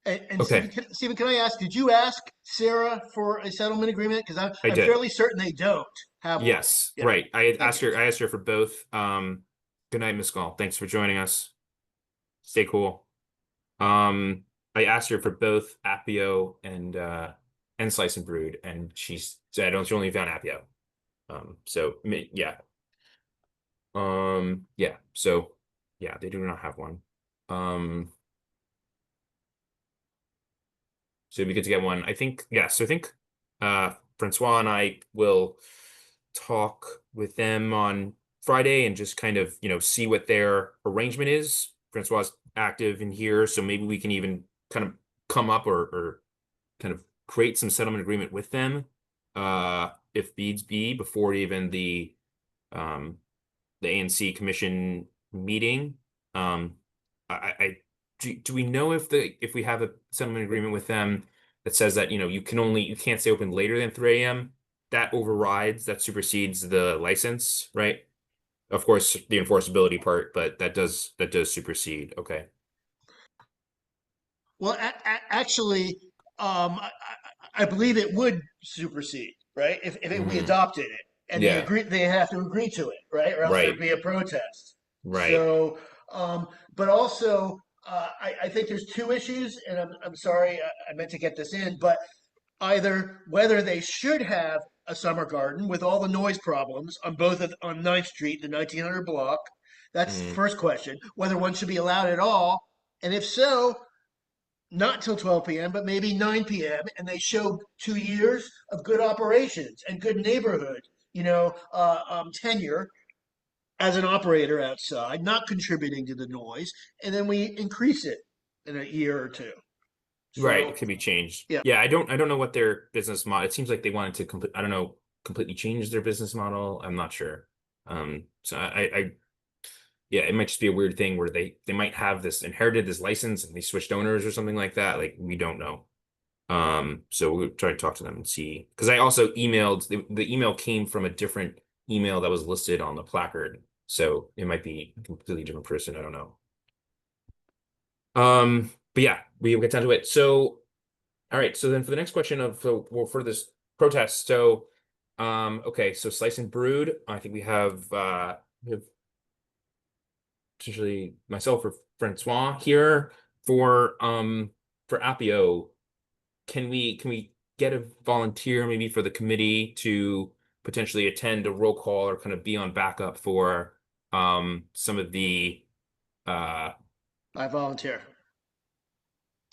And Okay. Stephen, can I ask, did you ask Sarah for a settlement agreement? Because I'm did. fairly certain they don't have one. Yes, Yeah. right. I Thank asked you. her for both. Good night, Miss Gall. Thanks for joining us. Stay cool. I asked her for both Appio and Slice and Brood, and she said she only found Appio. So yeah. Yeah, so yeah, they do not have one. So it'd be good to get one. I think, yes, I think Francois and I will talk with them on Friday and just kind of, see what their arrangement is. Francois is active in here, so maybe we can even kind of come up or kind of create some settlement agreement with them, if needs be, before even the ANC commission meeting. Do we know if we have a settlement agreement with them that says that you can't stay open later than 3 a.m. that supersedes the license, right? Of course, the enforceability part, but that does supersede. Okay. Well, actually, I believe it would supersede, right? If we adopted it and Yeah. they have to agree to it, right? Or else Right. there'd be a protest. Right. So, but also, I think there's two issues, and I'm sorry, I meant to get this in, but either whether they should have a summer garden with all the noise problems on on 9th Street, the 1900 block. That's the first question. Whether one should be allowed at all, and if so, not till 12 p.m., but maybe 9 p.m., and they show 2 years of good operations and good neighborhood, tenure as an operator outside, not contributing to the noise, and then we increase it in a year or two. Right, So, it could be changed. Yeah. Yeah, I don't know what their business model. It seems like they wanted to completely change their business model. I'm not sure. So yeah, it might just be a weird thing where they might have inherited this license and they switched owners or something like that. Like, we don't know. So we'll try to talk to them and see. Because I also emailed the email came from a different email that was listed on the placard. So it might be a completely different person. I don't know. But yeah, we will get down to it. So, all right. So then for the next question for this protest. So, okay. So Slice and Brood, I think we have potentially myself or Francois here for Appio. Can we get a volunteer maybe for the committee to potentially attend a roll call or kind of be on backup for some of the I volunteer.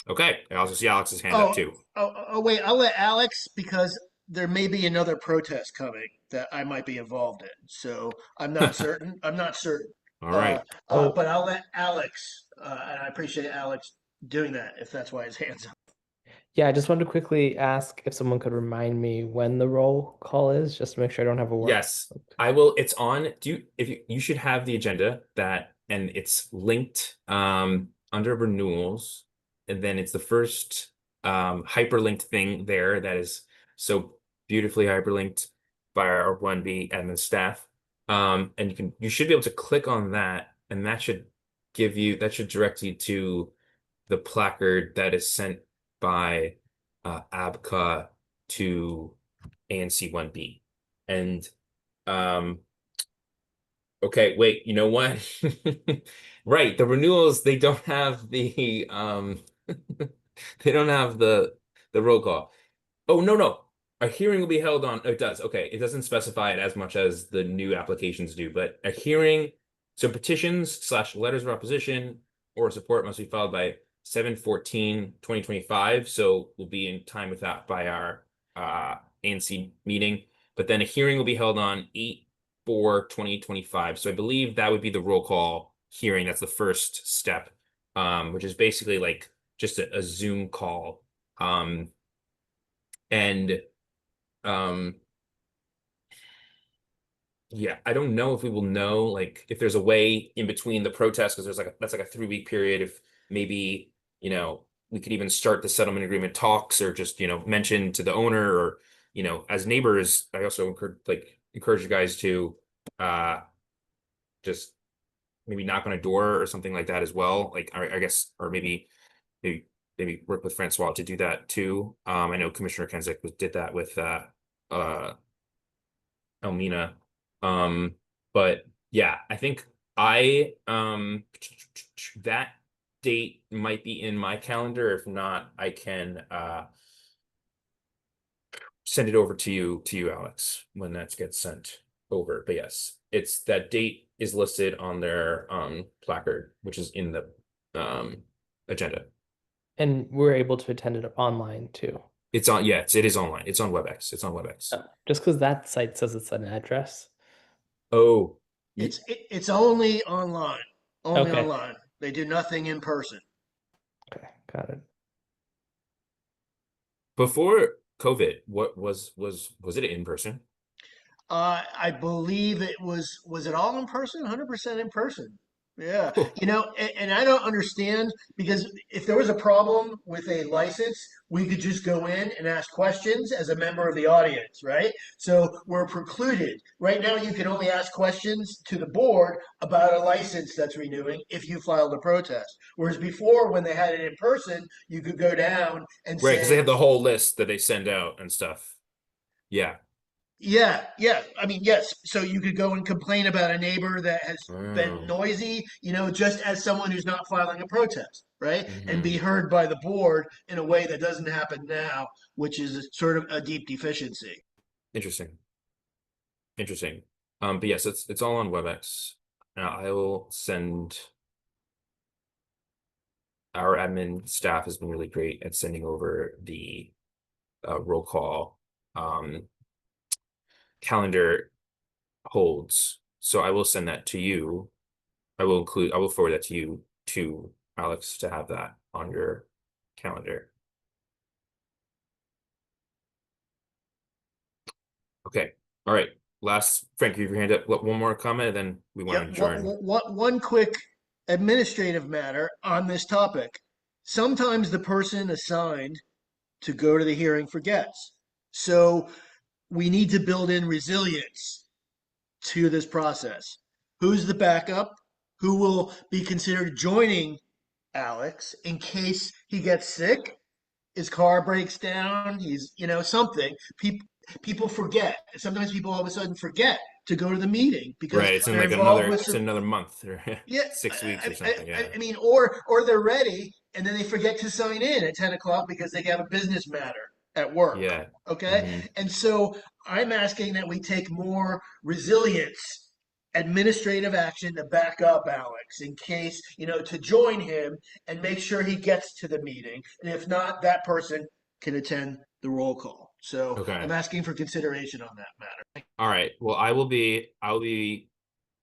Okay, I also see Alex's hand up too. Oh, wait, I'll let Alex because there may be another protest coming that I might be involved in. So I'm not certain. I'm not certain. All right. But I'll let Alex, and I appreciate Alex doing that if that's why his hand's up. Yeah, I just wanted to quickly ask if someone could remind me when the roll call is, just to make sure I don't have a work. Yes, I will. It's on. You should have the agenda and it's linked under renewals. and then it's the first hyperlinked thing there that is so beautifully hyperlinked by our 1B admin staff. And you should be able to click on that, and that should direct you to the placard that is sent by ABCA to ANC1B. And okay, wait, you know what? Right, the renewals, they don't have the they don't have the roll call. Oh, no. A hearing will be held on, oh, it does. Okay, it doesn't specify it as much as the new applications do, but a hearing, so petitions/letters of opposition or support must be filed by 7/14/2025. So we'll be in time with that by our ANC meeting. But then a hearing will be held on 8/4/2025. So I believe that would be the roll call hearing. That's the first step, which is basically like just a Zoom call. And yeah, I don't know if we will know, like, if there's a way in between the protests, because that's like a 3-week period. If maybe, we could even start the settlement agreement talks, or just, mention to the owner, or, as neighbors, I also encourage you guys to just maybe knock on a door or something like that as well. Like, I guess, or maybe work with Francois to do that too. I know Commissioner Kensick did that with Elmina. But yeah, I think that date might be in my calendar. If not, I can send it over to you, Alex, when that gets sent over. But yes, that date is listed on their placard, which is in the agenda. And we're able to attend it online too. It's on, yeah, it is online. It's on WebEx. Just because that site says it's an address. Oh, It's only online. Only Okay. online. They do nothing in person. Okay, got it. before COVID, what was it in person? I believe it was it all in person? 100% in person. Yeah. Cool. And I don't understand, because if there was a problem with a license, we could just go in and ask questions as a member of the audience, right? So we're precluded. Right now, you can only ask questions to the board about a license that's renewing if you filed a protest. Whereas before, when they had it in person, you could go down and Right, because they say, have the whole list that they send out and stuff. Yeah. yeah, yeah. I mean, yes. So you could go and complain about a neighbor that has been Oh. noisy, just as someone who's not filing a protest, right? And be Mhm. heard by the board in a way that doesn't happen now, which is sort of a deep deficiency. Interesting. But yes, it's all on WebEx. I will send. Our admin staff has been really great at sending over the roll call calendar holds. So I will send that to you. I will forward that to you, to Alex, to have that on your calendar. Okay. All right. Last, Frank, you have your hand up. One more comment, and then we want to adjourn. One quick administrative matter on this topic. Sometimes the person assigned to go to the hearing forgets. So we need to build in resilience to this process. Who's the backup? Who will be considered joining Alex in case he gets sick? His car breaks down. He's, something. People forget. Sometimes people all of a sudden forget to go to the meeting because Right. It's in they're like involved with it's in another month or yeah, 6 weeks or something. Yeah. I mean, or they're ready and then they forget to sign in at 10 o'clock because they have a business matter at work. Yeah. Okay. Mhm. And so I'm asking that we take more resilience, administrative action to back up Alex in case, to join him and make sure he gets to the meeting. And if not, that person can attend the roll call. So Okay. I'm asking for consideration on that matter. All right. Well, I'll be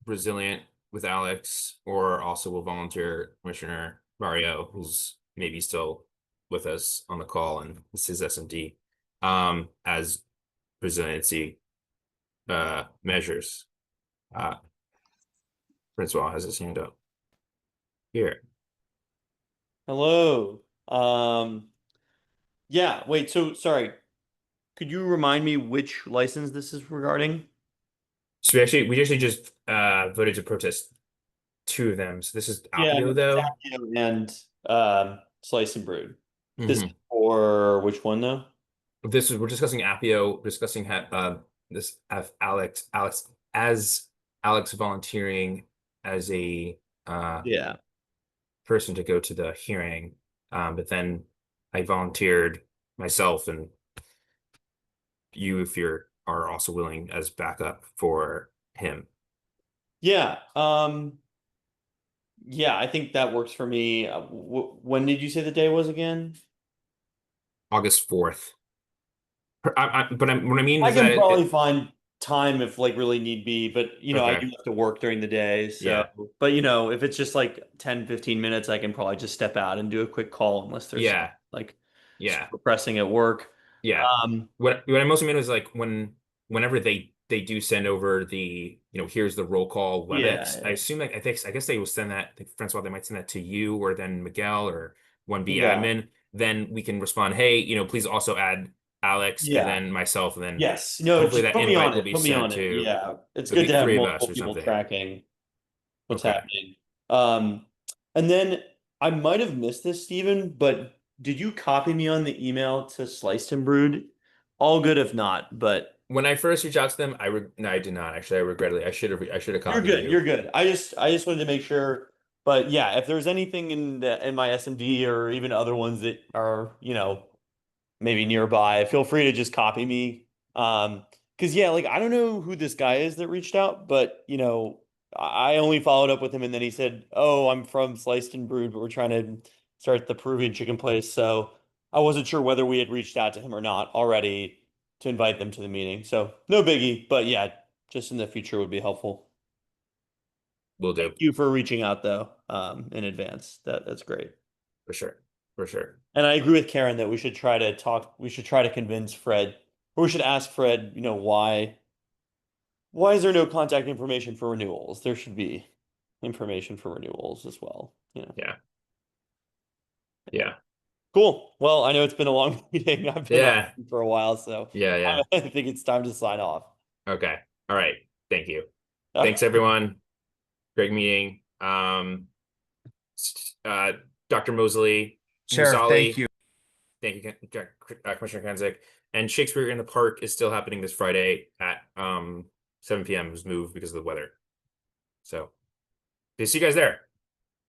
resilient with Alex, or also will volunteer Commissioner Mario, who's maybe still with us on the call, and this is SMD, as resiliency measures. Francois has his hand up. Here. Hello. Yeah, wait, so sorry. Could you remind me which license this is regarding? So we actually just voted to protest 2 of them. So this is Yeah, Appio though. Tapio and Slice and Brewed. This is Mhm. for which one though? We're discussing Appio, discussing this Alex as Alex volunteering as a Yeah. person to go to the hearing. But then I volunteered myself and you, if are also willing, as backup for him. Yeah. Yeah, I think that works for me. When did you say the day was again? August 4th. What I mean I is can that probably find time if like really need be, but I okay. do have to work during the day. So, Yeah. but if it's just like 10, 15 minutes, I can probably just step out and do a quick call unless there's Yeah. like Yeah. super pressing at work. Yeah. What I mostly meant was like whenever they do send over the, here's the roll call WebEx, I assume I guess they will send that, I think Francois, they might send that to you or then Miguel or 1B Yeah. admin. Then we can respond, hey, please also add Alex and Yeah. then myself, and then Yes. No, hopefully just that put me on invite will it. be Put me sent on it. to Yeah. It's there'll good be to have 3 of us multiple or people something. tracking what's Okay. happening. And then I might have missed this, Stephen, but did you copy me on the email to Sliced and Brewed? All good if not, but When I first reached out to them, no, I did not actually. I regrettably, I should have you're copied good. you. You're good. I just wanted to make sure. But yeah, if there's anything in my SMD or even other ones that are, maybe nearby, feel free to just copy me. Because yeah, like I don't know who this guy is that reached out, but I only followed up with him and then he said, "Oh, I'm from Sliced and Brewed, but we're trying to start the Peruvian chicken place." So I wasn't sure whether we had reached out to him or not already to invite them to the meeting. So no biggie, but yeah, just in the future would be helpful. Will do. Thank you for reaching out though, in advance. That's great. For sure. For sure. And I agree with Karen that we should try to talk, we should try to convince Fred, or we should ask Fred, why is there no contact information for renewals? There should be information for renewals as well. Yeah. Yeah. Cool. Well, I know it's been a long meeting. I've been Yeah. on for a while, so Yeah. I think it's time to sign off. Okay. All right. Thank you. Thanks everyone. Great meeting. Dr. Mosley, Chair, Musali, thank you. thank you, Commissioner Kanzik. And Shakespeare in the Park is still happening this Friday at 7 p.m. It was moved because of the weather. So, see you guys there.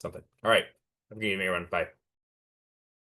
Something. All right. Have a good evening, everyone. Bye.